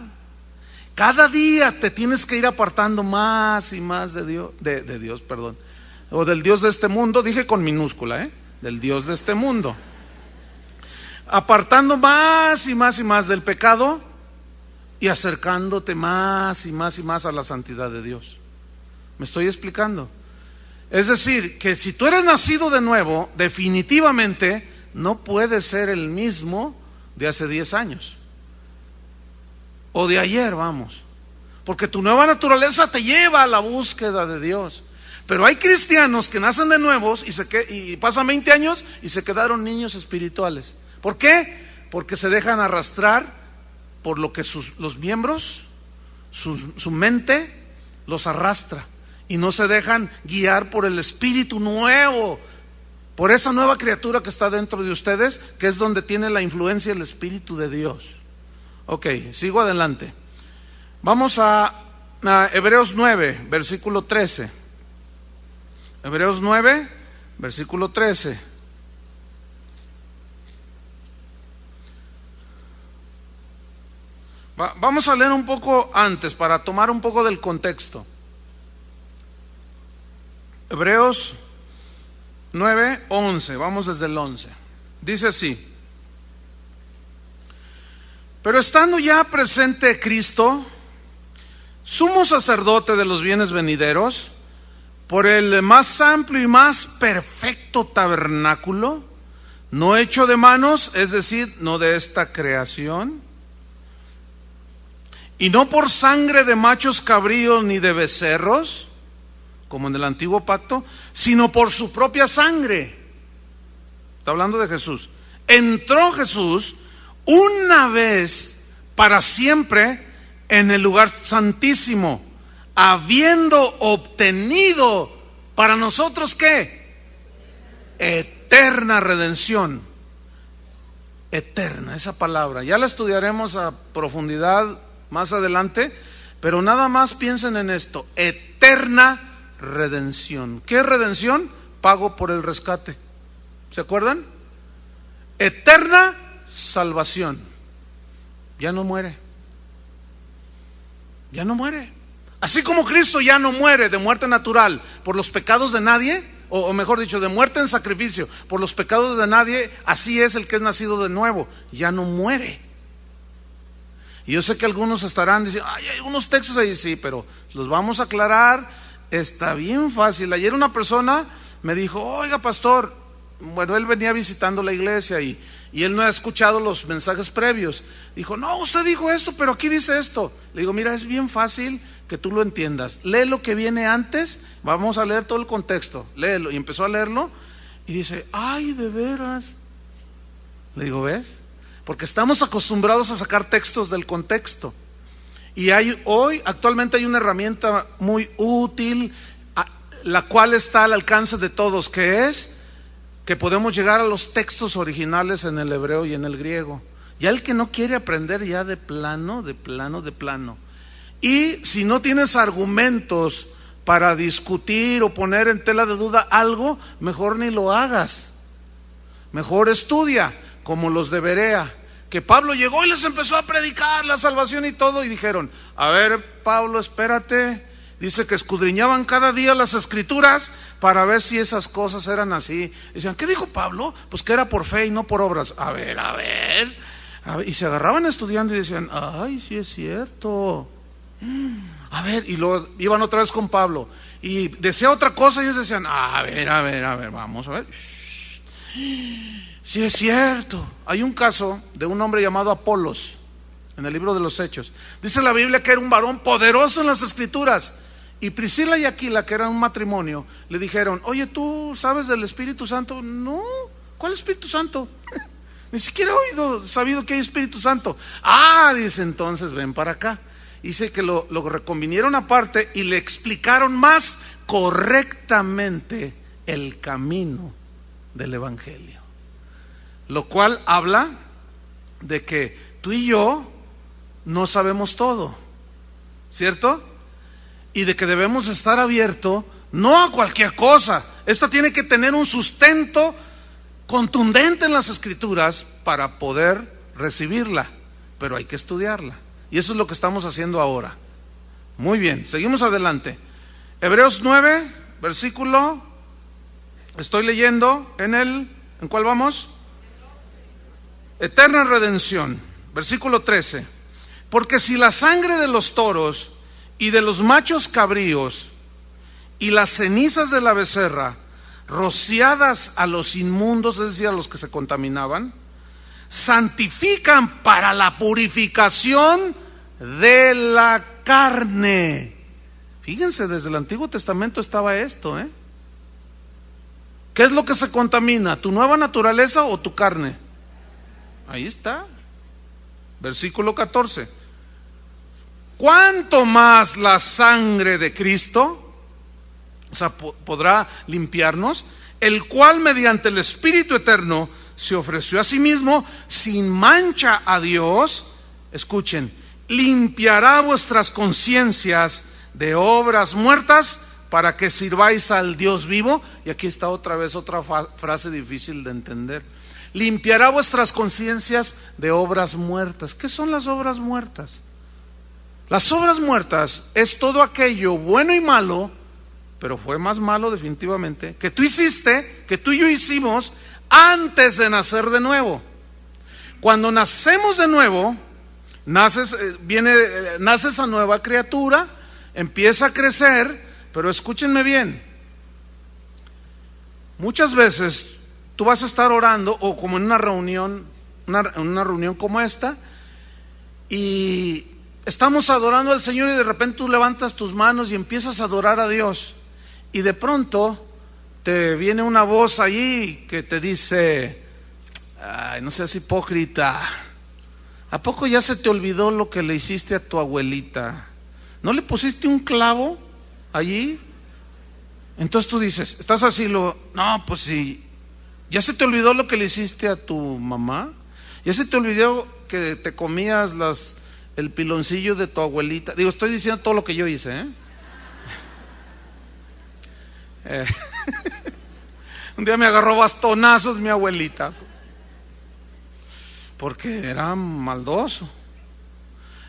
cada día te tienes que ir apartando más y más de Dios, de Dios, perdón, o del Dios de este mundo, dije con minúscula, del Dios de este mundo. Apartando más y más y más del pecado y acercándote más y más y más a la santidad de Dios. ¿Me estoy explicando? Es decir, que si tú eres nacido de nuevo, definitivamente no puedes ser el mismo de hace 10 años o de ayer, vamos, porque tu nueva naturaleza te lleva a la búsqueda de Dios. Pero hay cristianos que nacen de nuevos y pasan 20 años y se quedaron niños espirituales. ¿Por qué? Porque se dejan arrastrar por lo que los miembros, su mente los arrastra, y no se dejan guiar por el espíritu nuevo, por esa nueva criatura que está dentro de ustedes, que es donde tiene la influencia el Espíritu de Dios. Ok, sigo adelante. Vamos a Hebreos 9, versículo 13. Hebreos 9, versículo 13. Vamos a leer un poco antes para tomar un poco del contexto. Hebreos 9, 11, vamos desde el 11. Dice así: pero estando ya presente Cristo, sumo sacerdote de los bienes venideros, por el más amplio y más perfecto tabernáculo, no hecho de manos, es decir, no de esta creación, y no por sangre de machos cabríos ni de becerros, como en el antiguo pacto, sino por su propia sangre. Está hablando de Jesús. Entró Jesús una vez para siempre en el lugar santísimo, habiendo obtenido para nosotros ¿qué? Eterna redención. Eterna, esa palabra ya la estudiaremos a profundidad más adelante, pero nada más piensen en esto: eterna redención. ¿Qué es redención? Pago por el rescate. ¿Se acuerdan? Eterna salvación. Ya no muere. Ya no muere. Así como Cristo ya no muere de muerte natural por los pecados de nadie, o mejor dicho, de muerte en sacrificio por los pecados de nadie, así es el que es nacido de nuevo, ya no muere. Y yo sé que algunos estarán diciendo, ay, hay unos textos ahí, sí, pero los vamos a aclarar, está bien fácil. Ayer una persona me dijo, oiga pastor, bueno, él venía visitando la iglesia y él no ha escuchado los mensajes previos. Dijo, no, usted dijo esto, pero aquí dice esto. Le digo, mira, es bien fácil que tú lo entiendas. Lee lo que viene antes, vamos a leer todo el contexto, léelo. Y empezó a leerlo y dice, ay, de veras. Le digo, ¿ves? Porque estamos acostumbrados a sacar textos del contexto. Y actualmente hay una herramienta muy útil, la cual está al alcance de todos, que es que podemos llegar a los textos originales en el hebreo y en el griego. Ya el que no quiere aprender ya de plano. Y si no tienes argumentos para discutir o poner en tela de duda algo, mejor ni lo hagas. Mejor estudia, como los de Berea, que Pablo llegó y les empezó a predicar la salvación y todo, y dijeron: a ver, Pablo, espérate. Dice que escudriñaban cada día las escrituras para ver si esas cosas eran así. Decían: ¿qué dijo Pablo? Pues que era por fe y no por obras. A ver. Y se agarraban estudiando y decían: ay, sí es cierto. A ver, y luego iban otra vez con Pablo y decía otra cosa y ellos decían: a ver, vamos a ver. Sí es cierto. Hay un caso de un hombre llamado Apolos en el libro de los Hechos. Dice la Biblia que era un varón poderoso en las escrituras. Y Priscila y Aquila, que eran un matrimonio, le dijeron: oye, ¿tú sabes del Espíritu Santo? No, ¿cuál Espíritu Santo? Ni siquiera he sabido que hay Espíritu Santo. Ah, dice, entonces ven para acá. Dice que lo reconvinieron aparte y le explicaron más correctamente el camino del Evangelio. Lo cual habla de que tú y yo no sabemos todo, ¿cierto? Y de que debemos estar abiertos no a cualquier cosa. Esta tiene que tener un sustento contundente en las Escrituras para poder recibirla, pero hay que estudiarla. Y eso es lo que estamos haciendo ahora. Muy bien, seguimos adelante. Hebreos 9, versículo, estoy leyendo ¿en cuál vamos? Eterna redención, versículo 13. Porque si la sangre de los toros y de los machos cabríos y las cenizas de la becerra, rociadas a los inmundos, es decir, a los que se contaminaban, santifican para la purificación de la carne. Fíjense, desde el Antiguo Testamento estaba esto, ¿eh? ¿Qué es lo que se contamina? ¿Tu nueva naturaleza o tu carne? Ahí está. Versículo 14. ¿Cuánto más la sangre de Cristo? O sea, podrá limpiarnos, el cual mediante el Espíritu eterno se ofreció a sí mismo sin mancha a Dios. Escuchen: limpiará vuestras conciencias de obras muertas para que sirváis al Dios vivo. Y aquí está otra vez otra frase difícil de entender. Limpiará vuestras conciencias de obras muertas. ¿Qué son las obras muertas? Las obras muertas es todo aquello bueno y malo, pero fue más malo definitivamente, que tú hiciste, que tú y yo hicimos antes de nacer de nuevo. Cuando nacemos de nuevo, naces a nueva criatura, empieza a crecer, pero escúchenme bien. Muchas veces tú vas a estar orando, o como en una reunión como esta, y estamos adorando al Señor y de repente tú levantas tus manos y empiezas a adorar a Dios. Y de pronto te viene una voz allí que te dice: ay, no seas hipócrita. ¿A poco ya se te olvidó lo que le hiciste a tu abuelita? ¿No le pusiste un clavo allí? Entonces tú dices, estás así, no, pues sí. ¿Ya se te olvidó lo que le hiciste a tu mamá? ¿Ya se te olvidó que te comías el piloncillo de tu abuelita? Digo, estoy diciendo todo lo que yo hice, ¿eh? Un día me agarró bastonazos mi abuelita porque era maldoso.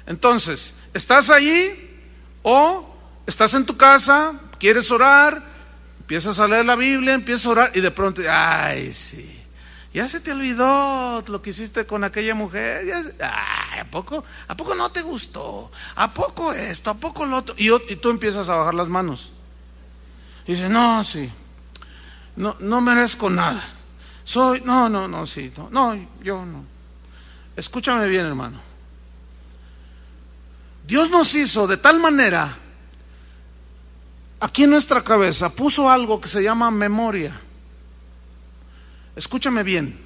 Entonces, ¿estás allí o estás en tu casa, quieres orar, empiezas a leer la Biblia, empiezas a orar y de pronto, ay, sí, ya se te olvidó lo que hiciste con aquella mujer? Ay, ¿a poco no te gustó? ¿A poco esto? ¿A poco lo otro? Y tú empiezas a bajar las manos. Y dice, no, sí, no merezco nada. Yo no. Escúchame bien, hermano. Dios nos hizo de tal manera, aquí en nuestra cabeza puso algo que se llama memoria. Escúchame bien,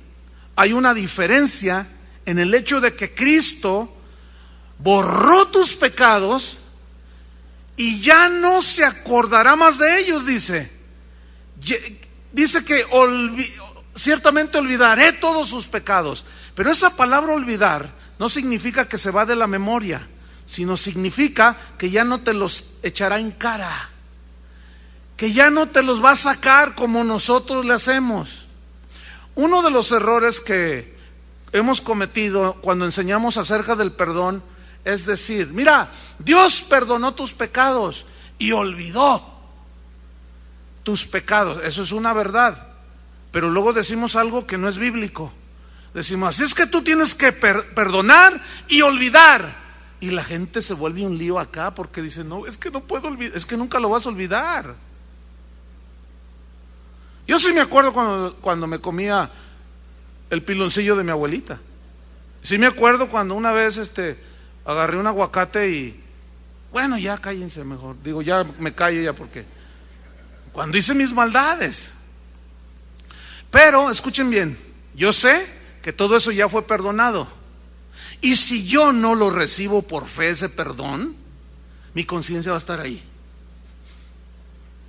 hay una diferencia en el hecho de que Cristo borró tus pecados y ya no se acordará más de ellos, dice. Dice que ciertamente olvidaré todos sus pecados. Pero esa palabra olvidar no significa que se va de la memoria, sino significa que ya no te los echará en cara, que ya no te los va a sacar como nosotros le hacemos. Uno de los errores que hemos cometido cuando enseñamos acerca del perdón es decir, mira, Dios perdonó tus pecados y olvidó tus pecados. Eso es una verdad, pero luego decimos algo que no es bíblico. Decimos, así es que tú tienes que perdonar y olvidar. Y la gente se vuelve un lío acá porque dice, no, es que no puedo olvidar, es que nunca lo vas a olvidar. Yo sí me acuerdo cuando me comía el piloncillo de mi abuelita. Sí me acuerdo cuando una vez agarré un aguacate y, bueno, ya cállense mejor. Digo, ya me callo ya porque cuando hice mis maldades. Pero, escuchen bien, yo sé que todo eso ya fue perdonado. Y si yo no lo recibo por fe ese perdón, mi conciencia va a estar ahí.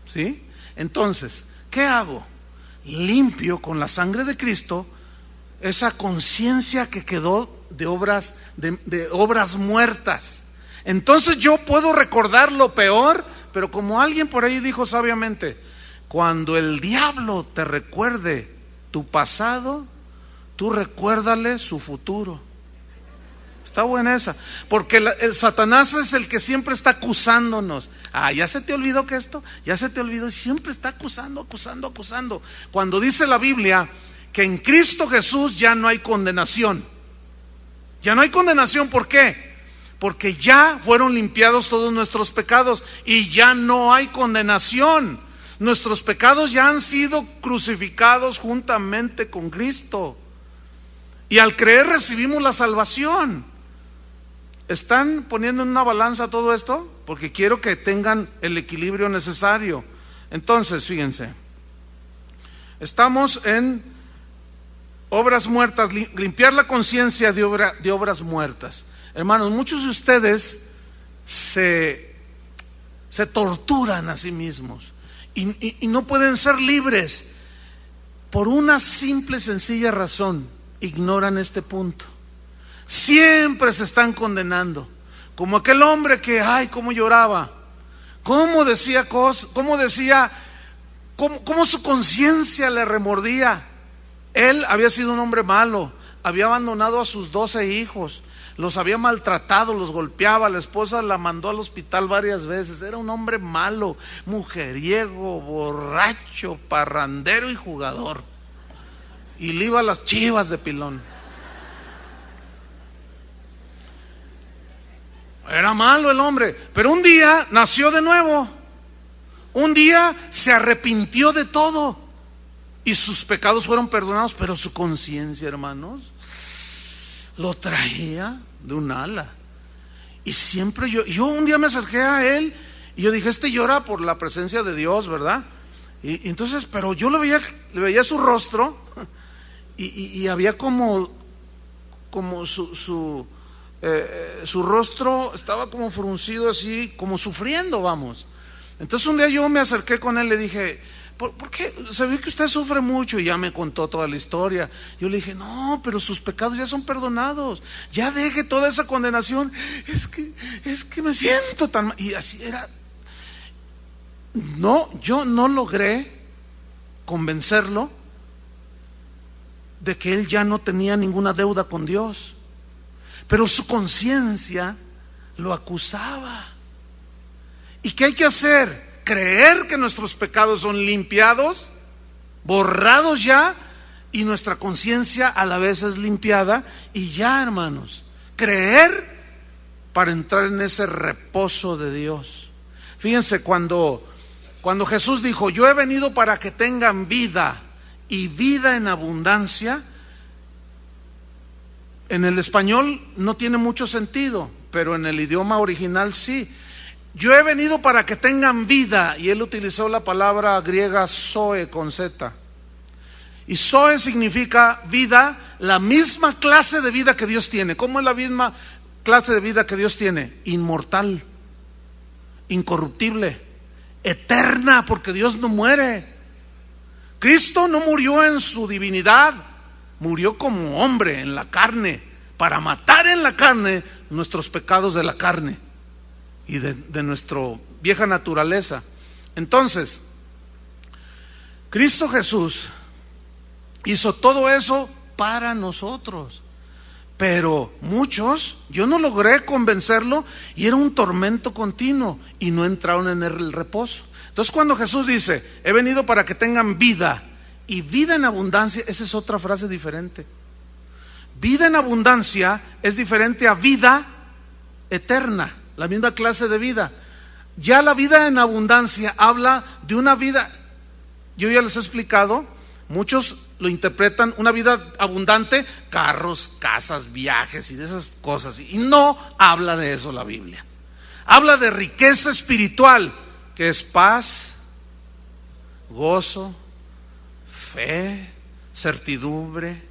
¿Sí? Entonces, ¿qué hago? Limpio con la sangre de Cristo esa conciencia que quedó de obras muertas. Entonces yo puedo recordar lo peor, pero como alguien por ahí dijo sabiamente, cuando el diablo te recuerde tu pasado, tú recuérdale su futuro. Está buena esa, porque el Satanás es el que siempre está acusándonos. Ya se te olvidó que esto, ya se te olvidó, y siempre está acusando. Cuando dice la Biblia que en Cristo Jesús ya no hay condenación. Ya no hay condenación, ¿por qué? Porque ya fueron limpiados todos nuestros pecados y ya no hay condenación. Nuestros pecados ya han sido crucificados juntamente con Cristo. Y al creer recibimos la salvación. ¿Están poniendo en una balanza todo esto? Porque quiero que tengan el equilibrio necesario. Entonces, fíjense, estamos en obras muertas, limpiar la conciencia de obras muertas. Hermanos, muchos de ustedes se torturan a sí mismos y no pueden ser libres por una simple, sencilla razón: ignoran este punto. Siempre se están condenando, como aquel hombre que, ay, cómo lloraba, cómo decía cosas, cómo su conciencia le remordía. Él había sido un hombre malo, había abandonado a sus 12 hijos, los había maltratado, los golpeaba, la esposa la mandó al hospital varias veces. Era un hombre malo, mujeriego, borracho, parrandero y jugador, y le iba a las Chivas de pilón. Era malo el hombre, pero un día nació de nuevo. Un día se arrepintió de todo y sus pecados fueron perdonados, pero su conciencia, hermanos, lo traía de un ala. Y siempre yo un día me acerqué a él y yo dije, llora por la presencia de Dios, ¿verdad? Y entonces, pero yo le veía su rostro y había como su rostro estaba como fruncido así, como sufriendo, vamos. Entonces un día yo me acerqué con él, le dije, ¿por qué? Se ve que usted sufre mucho, y ya me contó toda la historia. Yo le dije, no, pero sus pecados ya son perdonados, ya deje toda esa condenación. Es que me siento tan mal. Y así era. No, yo no logré convencerlo de que él ya no tenía ninguna deuda con Dios, pero su conciencia lo acusaba. ¿Y qué hay que hacer? Creer que nuestros pecados son limpiados, borrados ya, y nuestra conciencia a la vez es limpiada, y ya, hermanos, creer para entrar en ese reposo de Dios. Fíjense, cuando Jesús dijo, yo he venido para que tengan vida y vida en abundancia, en el español no tiene mucho sentido, pero en el idioma original sí. Yo he venido para que tengan vida, y él utilizó la palabra griega zoe con Z. Y zoe significa vida, la misma clase de vida que Dios tiene. ¿Cómo es la misma clase de vida que Dios tiene? Inmortal, incorruptible, eterna, porque Dios no muere. Cristo no murió en su divinidad, murió como hombre en la carne, para matar en la carne nuestros pecados de la carne y de nuestra vieja naturaleza. Entonces, Cristo Jesús hizo todo eso para nosotros. Pero muchos, yo no logré convencerlo y era un tormento continuo y no entraron en el reposo. Entonces cuando Jesús dice, he venido para que tengan vida y vida en abundancia, esa es otra frase diferente. Vida en abundancia es diferente a vida eterna, la misma clase de vida. Ya la vida en abundancia habla de una vida, yo ya les he explicado, muchos lo interpretan una vida abundante, carros, casas, viajes y de esas cosas, y no habla de eso la Biblia. Habla de riqueza espiritual, que es paz, gozo, fe, certidumbre,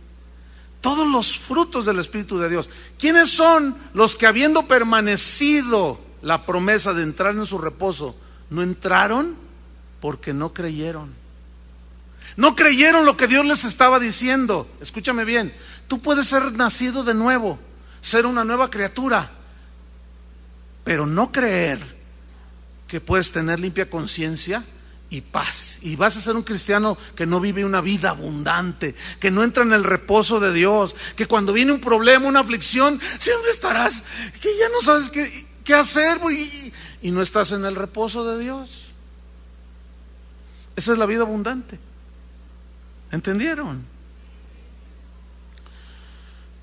todos los frutos del Espíritu de Dios. ¿Quiénes son los que, habiendo permanecido la promesa de entrar en su reposo, no entraron? Porque no creyeron. No creyeron lo que Dios les estaba diciendo. Escúchame bien, tú puedes ser nacido de nuevo, ser una nueva criatura, pero no creer que puedes tener limpia conciencia y paz, y vas a ser un cristiano que no vive una vida abundante, que no entra en el reposo de Dios, que cuando viene un problema, una aflicción, siempre estarás, que ya no sabes qué hacer y no estás en el reposo de Dios. Esa es la vida abundante. ¿Entendieron?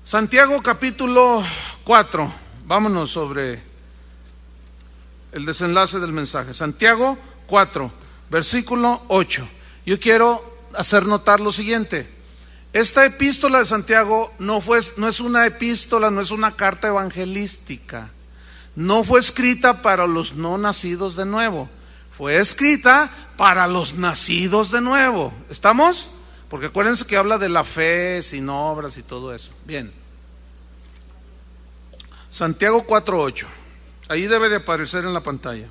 Santiago capítulo 4. Vámonos sobre el desenlace del mensaje. Santiago 4, versículo 8. Yo quiero hacer notar lo siguiente. Esta epístola de Santiago no es una epístola, no es una carta evangelística. No fue escrita para los no nacidos de nuevo. Fue escrita para los nacidos de nuevo. ¿Estamos? Porque acuérdense que habla de la fe sin obras y todo eso. Bien. Santiago 4:8. Ahí debe de aparecer en la pantalla.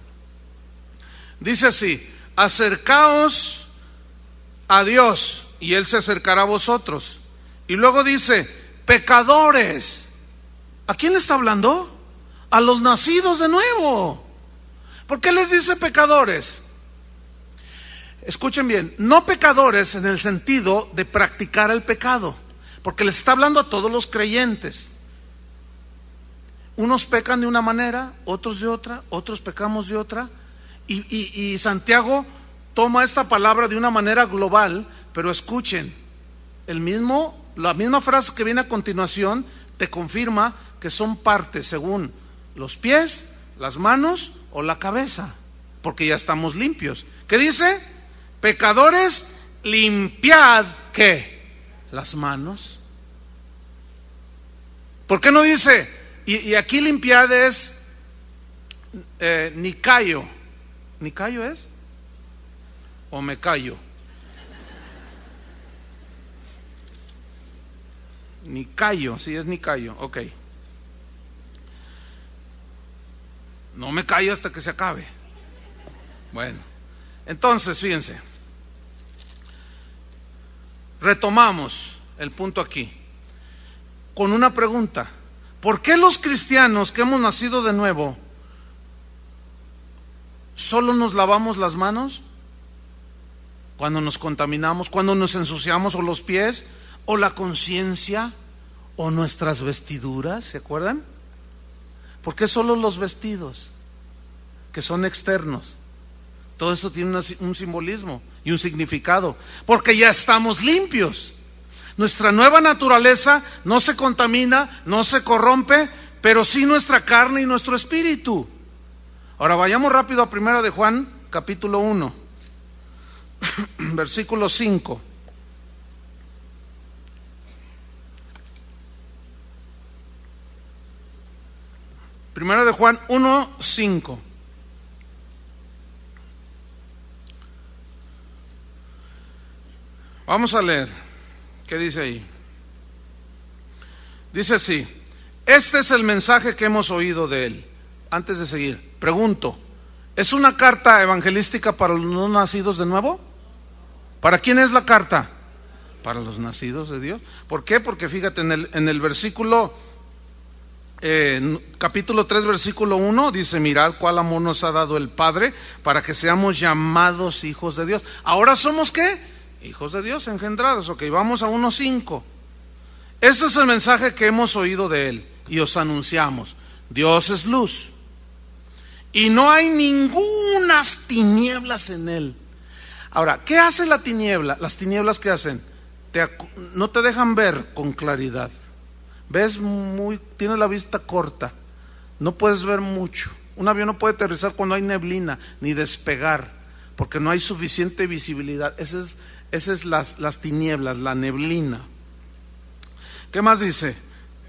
Dice así: acercaos a Dios y Él se acercará a vosotros. Y luego dice, pecadores. ¿A quién le está hablando? A los nacidos de nuevo. ¿Por qué les dice pecadores? Escuchen bien, no pecadores en el sentido de practicar el pecado, porque les está hablando a todos los creyentes. Unos pecan de una manera, otros de otra, otros pecamos de otra, y Santiago toma esta palabra de una manera global, pero escuchen, la misma frase que viene a continuación te confirma que son partes según los pies, las manos o la cabeza, porque ya estamos limpios. ¿Qué dice? Pecadores, limpiad, ¿qué? Las manos. ¿Por qué no dice? Y aquí limpiad es Nicayo. ¿Nicayo es? ¿O me callo? Nicayo, sí es Nicayo, ok. No me callo hasta que se acabe. Bueno, entonces fíjense. Retomamos el punto aquí con una pregunta. ¿Por qué los cristianos que hemos nacido de nuevo solo nos lavamos las manos cuando nos contaminamos, cuando nos ensuciamos, o los pies, o la conciencia, o nuestras vestiduras? ¿Se acuerdan? ¿Por qué solo los vestidos, que son externos? Todo esto tiene un simbolismo y un significado, porque ya estamos limpios. Nuestra nueva naturaleza no se contamina, no se corrompe, pero sí nuestra carne y nuestro espíritu. Ahora vayamos rápido a 1 de Juan, capítulo 1, versículo 5. Primero de Juan 1:5. Vamos a leer. ¿Qué dice ahí? Dice así: este es el mensaje que hemos oído de él. Antes de seguir, pregunto, ¿es una carta evangelística para los no nacidos de nuevo? ¿Para quién es la carta? para los nacidos de Dios. ¿Por qué? Porque fíjate, en el versículo, capítulo 3, versículo 1, dice: mirad cuál amor nos ha dado el Padre para que seamos llamados hijos de Dios. Ahora somos ¿qué? Hijos de Dios, engendrados. Ok, vamos a 1:5. Este es el mensaje que hemos oído de Él y os anunciamos: Dios es luz y no hay ningunas tinieblas en Él. Ahora, ¿qué hace la tiniebla? Las tinieblas, ¿qué hacen? No te dejan ver con claridad. Tienes la vista corta, no puedes ver mucho. Un avión no puede aterrizar cuando hay neblina, ni despegar, porque no hay suficiente visibilidad. Esas es las tinieblas, la neblina. ¿Qué más dice?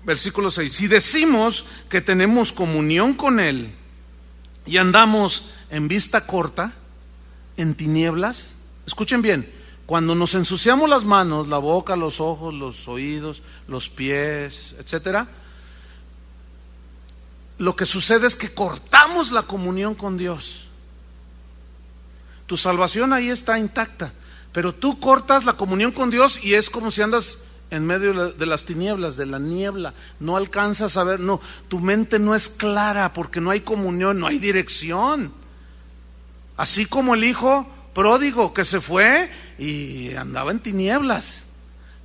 Versículo 6. Si decimos que tenemos comunión con Él y andamos en vista corta, en tinieblas, escuchen bien, cuando nos ensuciamos las manos, la boca, los ojos, los oídos, los pies, etcétera, lo que sucede es que cortamos la comunión con Dios. Tu salvación ahí está intacta, pero tú cortas la comunión con Dios y es como si andas en medio de las tinieblas, de la niebla, no alcanzas a ver, no, tu mente no es clara porque no hay comunión, no hay dirección. Así como el hijo pródigo que se fue y andaba en tinieblas,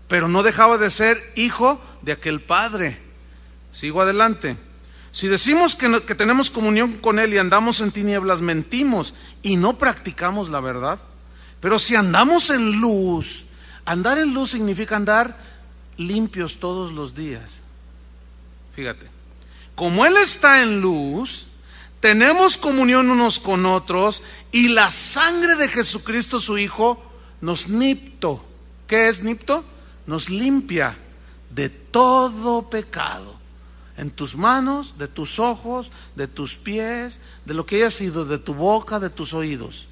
pero no dejaba de ser hijo de aquel padre. Sigo adelante. Si decimos que tenemos comunión con Él y andamos en tinieblas, mentimos y no practicamos la verdad. Pero si andamos en luz, andar en luz significa andar limpios todos los días. Fíjate, como Él está en luz, tenemos comunión unos con otros y la sangre de Jesucristo su Hijo nos nipto. ¿Qué es nipto? Nos limpia de todo pecado. En tus manos, de tus ojos, de tus pies, de lo que haya sido, de tu boca, de tus oídos.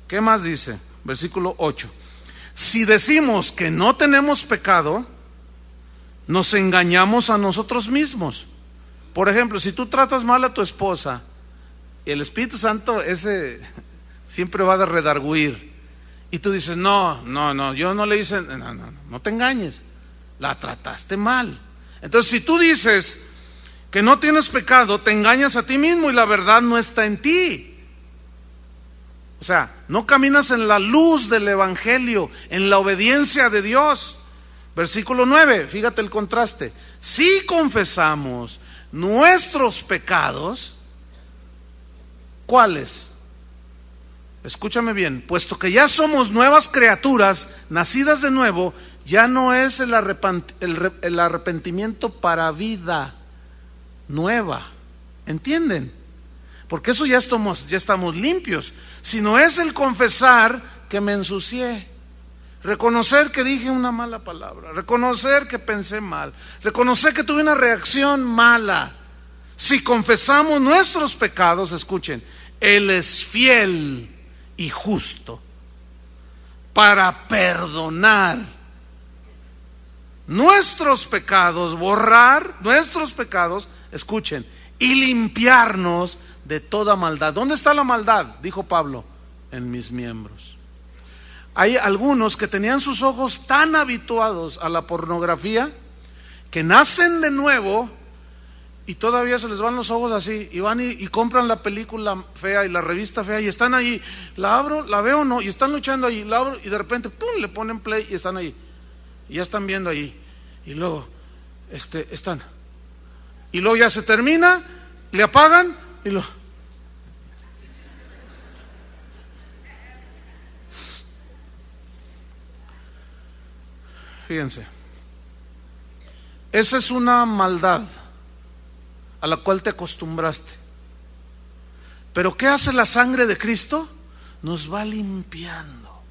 ¿Qué más dice? Versículo 8. Si decimos que no tenemos pecado, nos engañamos a nosotros mismos. Por ejemplo, si tú tratas mal a tu esposa, el Espíritu Santo ese siempre va a redarguir. Y tú dices, no, yo no le hice, no te engañes, la trataste mal. Entonces, si tú dices que no tienes pecado, te engañas a ti mismo y la verdad no está en ti. O sea, no caminas en la luz del Evangelio, en la obediencia de Dios. Versículo 9, fíjate el contraste. Si confesamos nuestros pecados, ¿cuáles? Escúchame bien, puesto que ya somos nuevas criaturas, nacidas de nuevo, ya no es el arrepentimiento para vida nueva, ¿entienden? Porque eso ya estamos limpios, sino es el confesar que me ensucié, reconocer que dije una mala palabra, reconocer que pensé mal, reconocer que tuve una reacción mala. Si confesamos nuestros pecados, escuchen, Él es fiel y justo para perdonar nuestros pecados, borrar nuestros pecados, escuchen, y limpiarnos de toda maldad. ¿Dónde está la maldad? Dijo Pablo, en mis miembros. Hay algunos que tenían sus ojos tan habituados a la pornografía que nacen de nuevo y todavía se les van los ojos así, y van y compran la película fea y la revista fea y están ahí, la abro, la veo o no, y están luchando ahí, la abro y de repente ¡pum!, le ponen play y están ahí, y ya están viendo ahí, y luego están, y luego ya se termina, le apagan y lo... Fíjense, esa es una maldad a la cual te acostumbraste. Pero ¿qué hace la sangre de Cristo? Nos va limpiando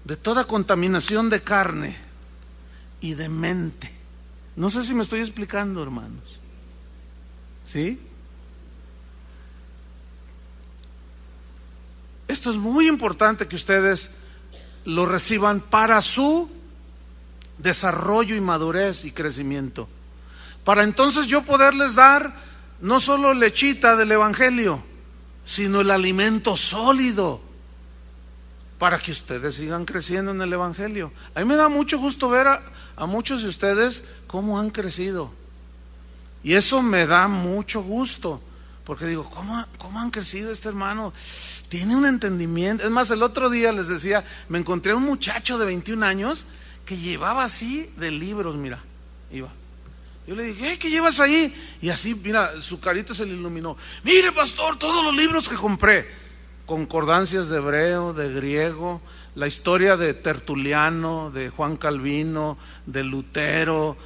de toda contaminación de carne y de mente. No sé si me estoy explicando, hermanos. ¿Sí? Esto es muy importante que ustedes lo reciban para su desarrollo y madurez y crecimiento. Para entonces yo poderles dar no solo lechita del Evangelio, sino el alimento sólido para que ustedes sigan creciendo en el Evangelio. A mí me da mucho gusto ver a muchos de ustedes cómo han crecido. Y eso me da mucho gusto, porque digo, ¿cómo han crecido este hermano? Tiene un entendimiento. Es más, el otro día les decía, me encontré a un muchacho de 21 años que llevaba así de libros, mira, iba. Yo le dije, ¿qué llevas ahí? Y así, mira, su carita se le iluminó. Mire, pastor, todos los libros que compré. Concordancias de hebreo, de griego, la historia de Tertuliano, de Juan Calvino, de Lutero,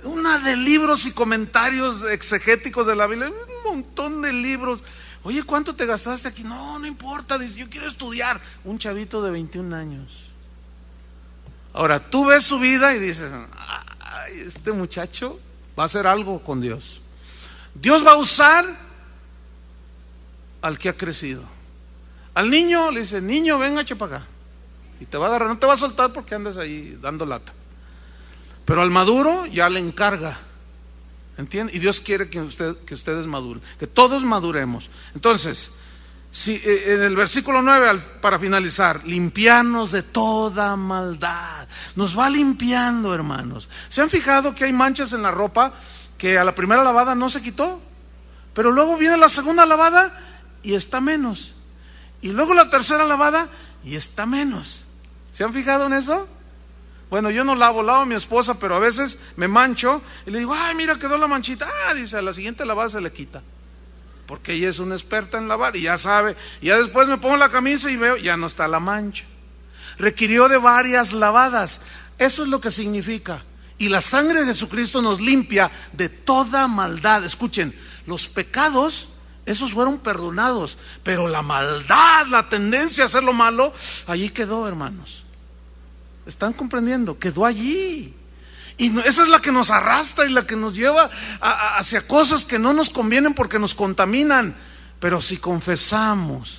una de libros y comentarios exegéticos de la Biblia, un montón de libros. Oye, ¿cuánto te gastaste aquí? No importa, dice, yo quiero estudiar. Un chavito de 21 años. Ahora, tú ves su vida y dices, ay, este muchacho va a hacer algo con Dios. Dios va a usar al que ha crecido. Al niño le dice, niño, venga, eche para acá. Y te va a agarrar, no te va a soltar porque andas ahí dando lata. Pero al maduro ya le encarga. ¿Entiende? Y Dios quiere que ustedes maduren, que todos maduremos. Entonces, si, en el versículo 9, para finalizar, limpiarnos de toda maldad. Nos va limpiando, hermanos. ¿Se han fijado que hay manchas en la ropa que a la primera lavada no se quitó? Pero luego viene la segunda lavada y está menos. Y luego la tercera lavada y está menos. ¿Se han fijado en eso? Bueno, yo no lavo a mi esposa, pero a veces me mancho y le digo, ay, mira, quedó la manchita. Dice, a la siguiente lavada se le quita. Porque ella es una experta en lavar y ya sabe. Y ya después me pongo la camisa y veo, ya no está la mancha. Requirió de varias lavadas. Eso es lo que significa. Y la sangre de Jesucristo nos limpia de toda maldad. Escuchen, los pecados, esos fueron perdonados, pero la maldad, la tendencia a hacer lo malo, allí quedó, hermanos. ¿Están comprendiendo? Quedó allí. Y esa es la que nos arrastra y la que nos lleva hacia cosas que no nos convienen porque nos contaminan. Pero si confesamos,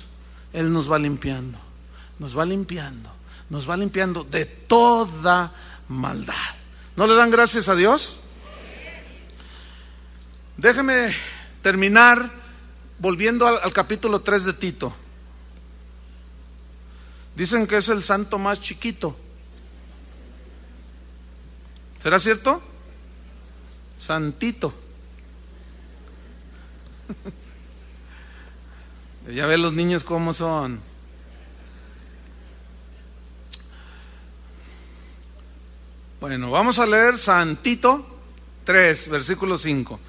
Él nos va limpiando, nos va limpiando, nos va limpiando de toda maldad. ¿No le dan gracias a Dios? Déjeme terminar volviendo al capítulo 3 de Tito. Dicen que es el santo más chiquito. ¿Será cierto? Santito. Ya ven los niños cómo son. Bueno, vamos a leer Santito 3, versículo 5.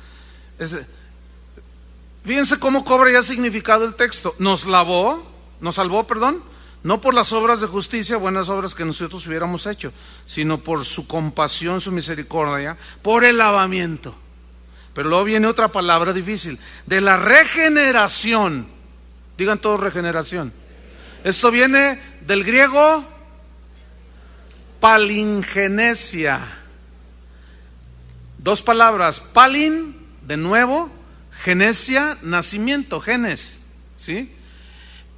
Fíjense cómo cobra ya significado el texto. Nos salvó, no por las obras de justicia, buenas obras que nosotros hubiéramos hecho, sino por su compasión, su misericordia, por el lavamiento. Pero luego viene otra palabra difícil, de la regeneración. Digan todos regeneración. Esto viene del griego palingenesia. Dos palabras, palin, de nuevo, genesia, nacimiento, genes, ¿sí?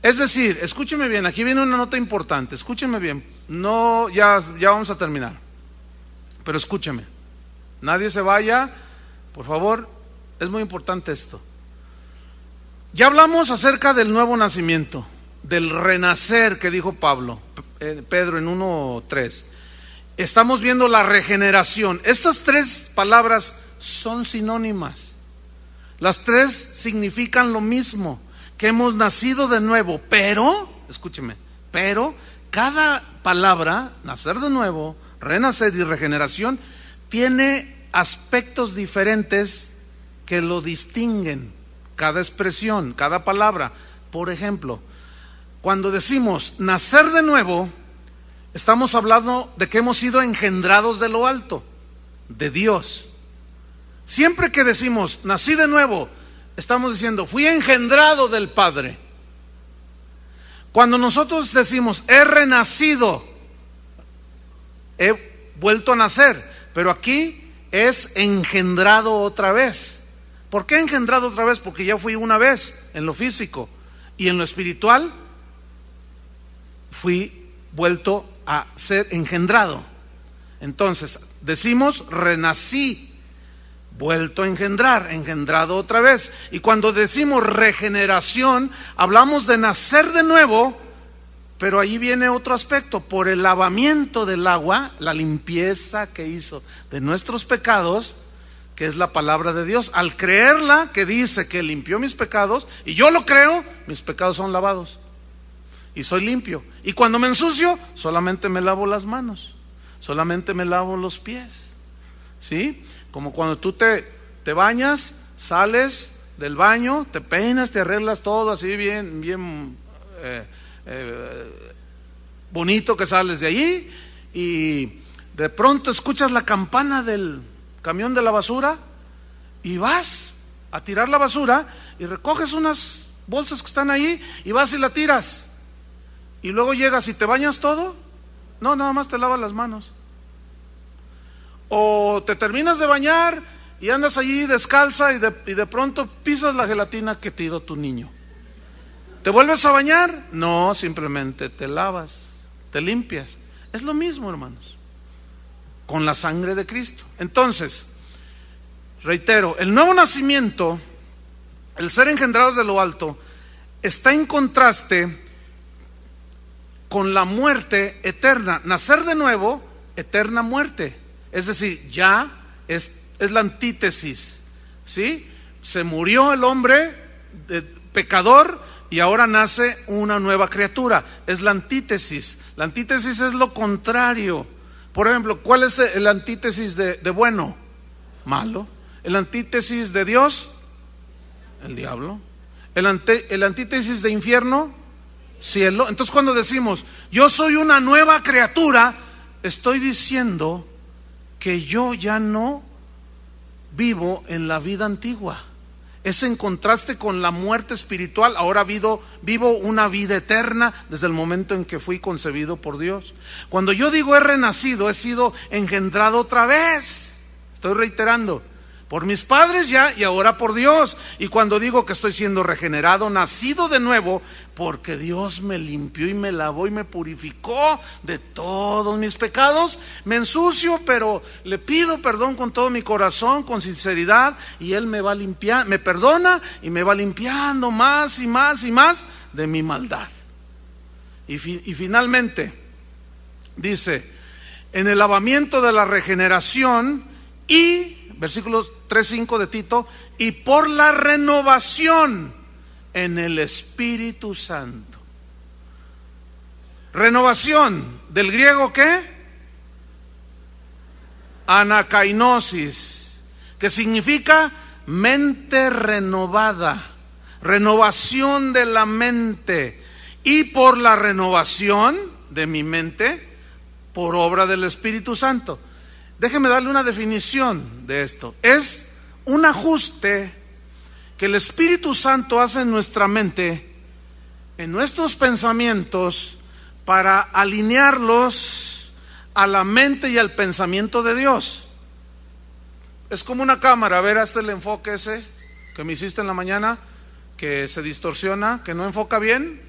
Es decir, escúcheme bien, aquí viene una nota importante, escúcheme bien, no, ya vamos a terminar, pero escúcheme, nadie se vaya, por favor, es muy importante esto. Ya hablamos acerca del nuevo nacimiento, del renacer que dijo Pedro en 1:3. Estamos viendo la regeneración. Estas tres palabras son sinónimas, las tres significan lo mismo, que hemos nacido de nuevo, pero, escúcheme, pero cada palabra, nacer de nuevo, renacer y regeneración, tiene aspectos diferentes que lo distinguen, cada expresión, cada palabra. Por ejemplo, cuando decimos nacer de nuevo, estamos hablando de que hemos sido engendrados de lo alto, de Dios. Siempre que decimos nací de nuevo, estamos diciendo, fui engendrado del Padre. Cuando nosotros decimos, he renacido, he vuelto a nacer, pero aquí es engendrado otra vez. ¿Por qué engendrado otra vez? Porque ya fui una vez en lo físico, y en lo espiritual fui vuelto a ser engendrado. Entonces, decimos, renací, vuelto a engendrar, engendrado otra vez. Y cuando decimos regeneración, hablamos de nacer de nuevo, Pero ahí viene otro aspecto, por el lavamiento del agua, la limpieza que hizo de nuestros pecados, que es la palabra de Dios. Al creerla, que dice que limpió mis pecados, y yo lo creo, mis pecados son lavados y soy limpio. Y cuando me ensucio, solamente me lavo las manos, solamente me lavo los pies, ¿sí? Como cuando tú te bañas, sales del baño, te peinas, te arreglas todo así bien bonito, que sales de allí y de pronto escuchas la campana del camión de la basura y vas a tirar la basura y recoges unas bolsas que están ahí y vas y la tiras, y luego llegas y te bañas todo. No, nada más te lavas las manos. O te terminas de bañar y andas allí descalza y de pronto pisas la gelatina que tiró tu niño. ¿Te vuelves a bañar? No, simplemente te lavas, te limpias. Es lo mismo, hermanos, con la sangre de Cristo. Entonces, reitero, el nuevo nacimiento, el ser engendrados de lo alto, está en contraste con la muerte eterna. Nacer de nuevo, eterna muerte. Es decir, ya es la antítesis, ¿sí? Se murió el hombre pecador y ahora nace una nueva criatura. Es la antítesis. La antítesis es lo contrario. Por ejemplo, ¿cuál es el antítesis de bueno? Malo. El antítesis de Dios, el diablo. El antítesis de infierno, cielo. Entonces, cuando decimos yo soy una nueva criatura, estoy diciendo que yo ya no vivo en la vida antigua. Es en contraste con la muerte espiritual. Ahora vivo una vida eterna desde el momento en que fui concebido por Dios. Cuando yo digo he renacido, he sido engendrado otra vez. Estoy reiterando, por mis padres ya y ahora por Dios. Y cuando digo que estoy siendo regenerado, nacido de nuevo, porque Dios me limpió y me lavó y me purificó de todos mis pecados. Me ensucio, pero le pido perdón con todo mi corazón, con sinceridad, y Él me va limpiando, me perdona y me va limpiando más y más y más de mi maldad. Y finalmente dice, en el lavamiento de la regeneración y versículos 3:5 de Tito, y por la renovación en el Espíritu Santo. Renovación, del griego ¿qué? Anakainosis, que significa mente renovada, renovación de la mente, y por la renovación de mi mente, por obra del Espíritu Santo. Déjeme darle una definición de esto. Es un ajuste que el Espíritu Santo hace en nuestra mente, en nuestros pensamientos, para alinearlos a la mente y al pensamiento de Dios. Es como una cámara. A ver, hazte el enfoque ese que me hiciste en la mañana, que se distorsiona, que no enfoca bien.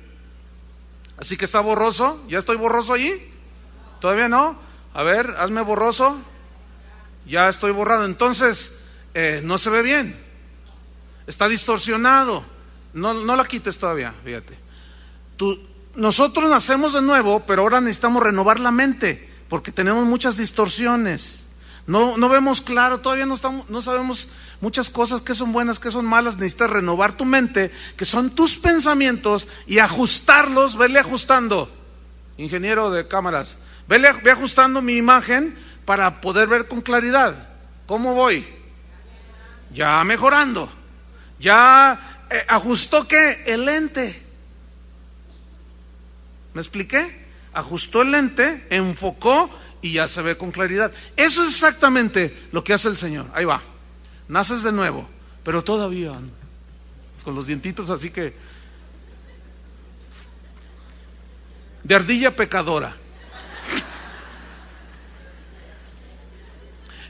Así que está borroso. ¿Ya estoy borroso allí? ¿Todavía no? A ver, hazme borroso. Ya estoy borrado. Entonces no se ve bien, está distorsionado. No la quites todavía, fíjate. Nosotros nacemos de nuevo, pero ahora necesitamos renovar la mente, porque tenemos muchas distorsiones. No vemos claro, todavía no sabemos muchas cosas, que son buenas, que son malas. Necesitas renovar tu mente, que son tus pensamientos, y ajustarlos. Vele ajustando, ingeniero de cámaras, ve ajustando mi imagen para poder ver con claridad. ¿Cómo voy? Ya mejorando. Ya ajustó ¿qué? El lente. ¿Me expliqué? Ajustó el lente, enfocó y ya se ve con claridad. Eso es exactamente lo que hace el Señor. Ahí va. Naces de nuevo, pero todavía con los dientitos así que de ardilla pecadora.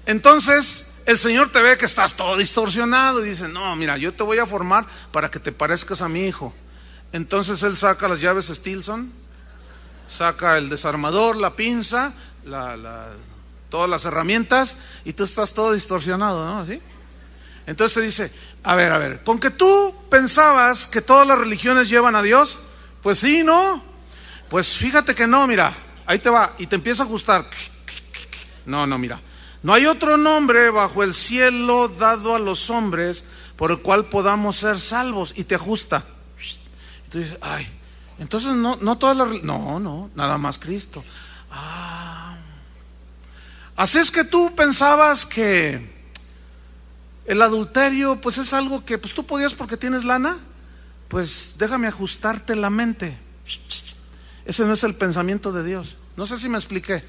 Entonces el Señor te ve que estás todo distorsionado y dice, no, mira, yo te voy a formar para que te parezcas a mi hijo. Entonces Él saca las llaves Stilson, saca el desarmador, la pinza, todas las herramientas, y tú estás todo distorsionado, ¿no? ¿Así? Entonces te dice, a ver, con que tú pensabas que todas las religiones llevan a Dios, pues sí, ¿no? Pues fíjate que no, mira, ahí te va, y te empieza a ajustar. No, mira, no hay otro nombre bajo el cielo dado a los hombres por el cual podamos ser salvos, y te ajusta. Y tú dices, ay, entonces no todas las, no, nada más Cristo. Así es que tú pensabas que el adulterio pues es algo que pues tú podías porque tienes lana. Pues déjame ajustarte la mente. Ese no es el pensamiento de Dios. No sé si me expliqué.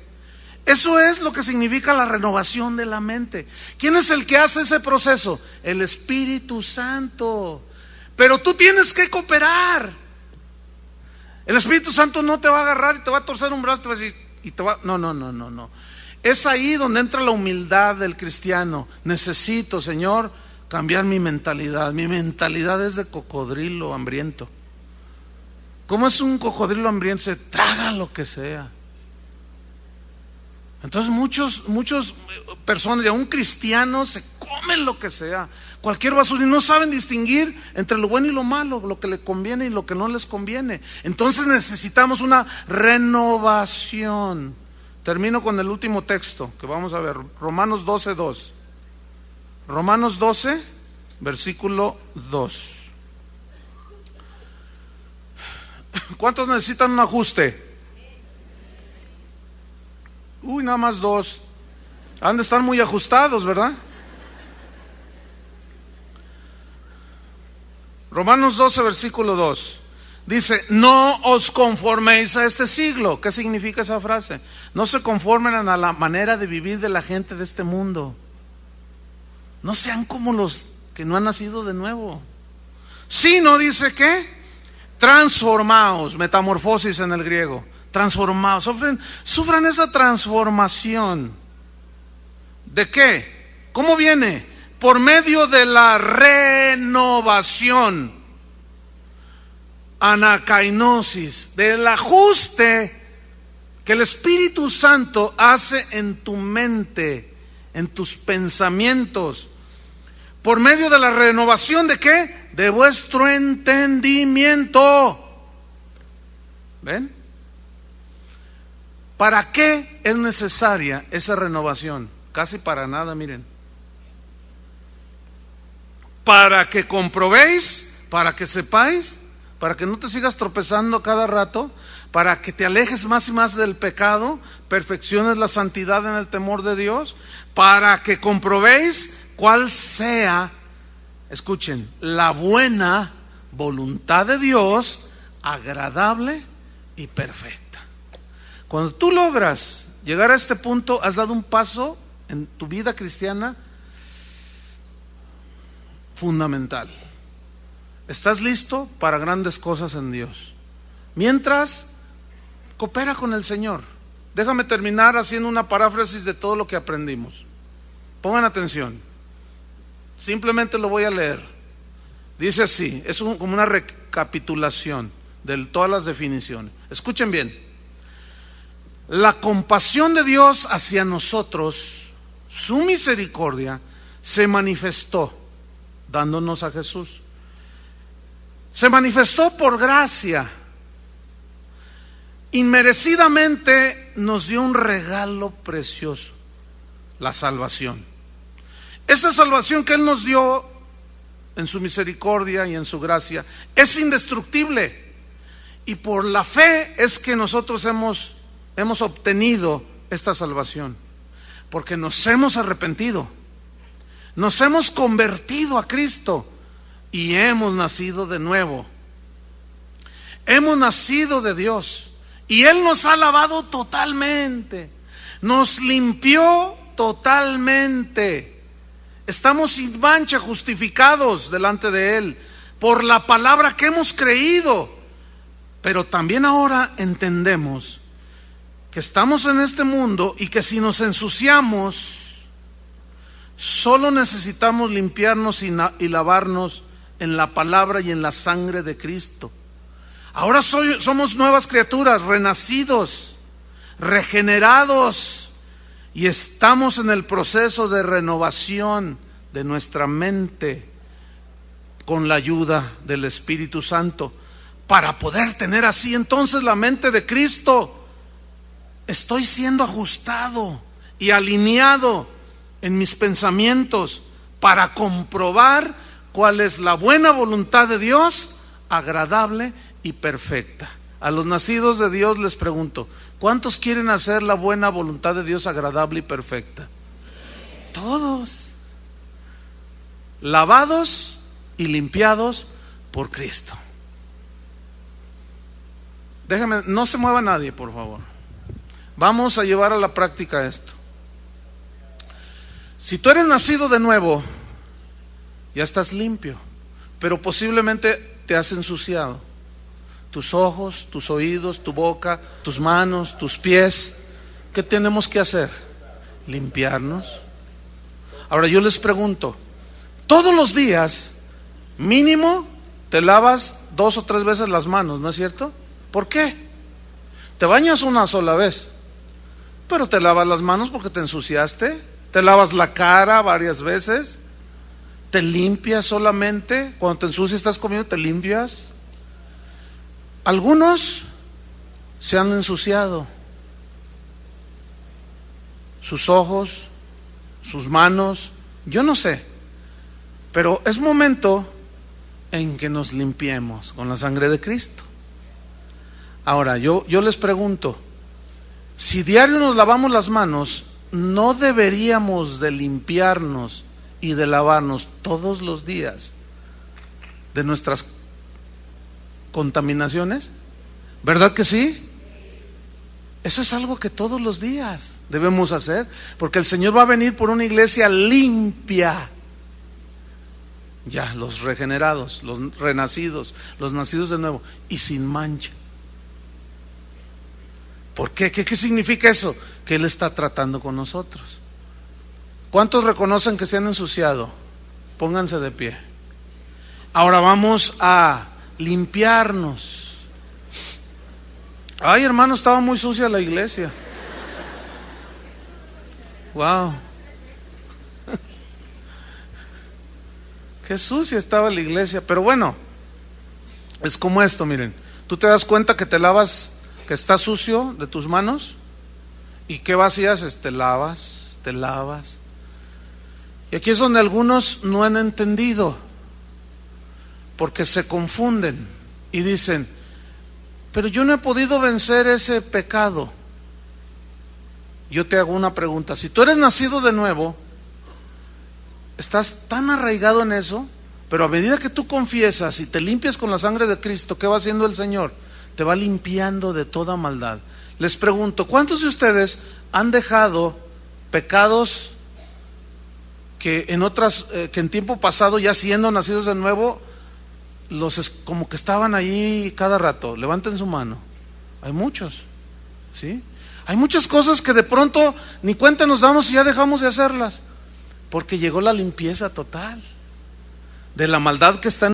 Eso es lo que significa la renovación de la mente. ¿Quién es el que hace ese proceso? El Espíritu Santo. Pero tú tienes que cooperar. El Espíritu Santo no te va a agarrar y te va a torcer un brazo, te va a decir, y te va... No. Es ahí donde entra la humildad del cristiano. Necesito, Señor, cambiar mi mentalidad. Mi mentalidad es de cocodrilo hambriento. ¿Cómo es un cocodrilo hambriento? Se traga lo que sea. Entonces muchos personas, y aún cristianos, se comen lo que sea, cualquier basura, y no saben distinguir entre lo bueno y lo malo, lo que les conviene y lo que no les conviene. Entonces necesitamos una renovación. Termino con el último texto que vamos a ver, Romanos 12:2. Romanos 12, versículo 2. ¿Cuántos necesitan un ajuste? Nada más 2. Han de estar muy ajustados, ¿verdad? Romanos 12, versículo 2. Dice, no os conforméis a este siglo. ¿Qué significa esa frase? No se conformen a la manera de vivir de la gente de este mundo. No sean como los que no han nacido de nuevo. Sino, dice que, transformaos, metamorfosis en el griego. Transformados, sufran esa transformación. ¿De qué? ¿Cómo viene? Por medio de la renovación, anacainosis, del ajuste que el Espíritu Santo hace en tu mente, en tus pensamientos. Por medio de la renovación ¿de qué? De vuestro entendimiento. ¿Ven? ¿Para qué es necesaria esa renovación? Casi para nada, miren. Para que comprobéis, para que sepáis, para que no te sigas tropezando cada rato, para que te alejes más y más del pecado, perfecciones la santidad en el temor de Dios, para que comprobéis cuál sea, escuchen, la buena voluntad de Dios, agradable y perfecta. Cuando tú logras llegar a este punto, has dado un paso en tu vida cristiana fundamental. Estás listo para grandes cosas en Dios. Mientras, coopera con el Señor. Déjame terminar haciendo una paráfrasis de todo lo que aprendimos. Pongan atención. Simplemente lo voy a leer. Dice así, es como una recapitulación de todas las definiciones. Escuchen bien. La compasión de Dios hacia nosotros, su misericordia, se manifestó dándonos a Jesús. Se manifestó por gracia. Inmerecidamente nos dio un regalo precioso, la salvación. Esta salvación que Él nos dio en su misericordia y en su gracia es indestructible. Y por la fe es que nosotros hemos obtenido esta salvación, porque nos hemos arrepentido, nos hemos convertido a Cristo y hemos nacido de nuevo. Hemos nacido de Dios y Él nos ha lavado totalmente, nos limpió totalmente. Estamos sin mancha, justificados delante de Él por la palabra que hemos creído. Pero también ahora entendemos que estamos en este mundo y que si nos ensuciamos, solo necesitamos limpiarnos y lavarnos en la palabra y en la sangre de Cristo. Ahora somos nuevas criaturas, renacidos, regenerados, y estamos en el proceso de renovación de nuestra mente con la ayuda del Espíritu Santo, para poder tener así entonces la mente de Cristo. Estoy siendo ajustado y alineado en mis pensamientos para comprobar cuál es la buena voluntad de Dios, agradable y perfecta. A los nacidos de Dios les pregunto, ¿cuántos quieren hacer la buena voluntad de Dios agradable y perfecta? Todos. Lavados y limpiados por Cristo. Déjame, no se mueva nadie, por favor. Vamos a llevar a la práctica esto. Si tú eres nacido de nuevo, ya estás limpio, pero posiblemente te has ensuciado. Tus ojos, tus oídos, tu boca, tus manos, tus pies. ¿Qué tenemos que hacer? Limpiarnos. Ahora yo les pregunto, todos los días, mínimo, te lavas 2 o 3 veces las manos, ¿no es cierto? ¿Por qué? Te bañas una sola vez, pero te lavas las manos porque te ensuciaste. Te lavas la cara varias veces. Te limpias solamente. Cuando te ensucias, estás comiendo, te limpias. Algunos se han ensuciado. Sus ojos, sus manos, yo no sé. Pero es momento en que nos limpiemos con la sangre de Cristo. Ahora, yo les pregunto, si diario nos lavamos las manos, ¿no deberíamos de limpiarnos y de lavarnos todos los días de nuestras contaminaciones? ¿Verdad que sí? Eso es algo que todos los días debemos hacer, porque el Señor va a venir por una iglesia limpia. Ya, los regenerados, los renacidos, los nacidos de nuevo y sin mancha. ¿Por qué? ¿Qué significa eso? Que Él está tratando con nosotros. ¿Cuántos reconocen que se han ensuciado? Pónganse de pie. Ahora vamos a limpiarnos. Ay, hermano, estaba muy sucia la iglesia. Wow. Qué sucia estaba la iglesia. Pero bueno, es como esto, miren. Tú te das cuenta que te lavas, que está sucio de tus manos. ¿Y qué vacías? Te lavas, te lavas. Y aquí es donde algunos no han entendido, porque se confunden y dicen, pero yo no he podido vencer ese pecado. Yo te hago una pregunta, si tú eres nacido de nuevo, estás tan arraigado en eso, pero a medida que tú confiesas y te limpias con la sangre de Cristo, ¿qué va haciendo el Señor? Te va limpiando de toda maldad. Les pregunto, ¿cuántos de ustedes han dejado pecados que en tiempo pasado, ya siendo nacidos de nuevo, como que estaban ahí cada rato? Levanten su mano. Hay muchos, ¿sí? Hay muchas cosas que de pronto ni cuenta nos damos y ya dejamos de hacerlas, porque llegó la limpieza total de la maldad que está en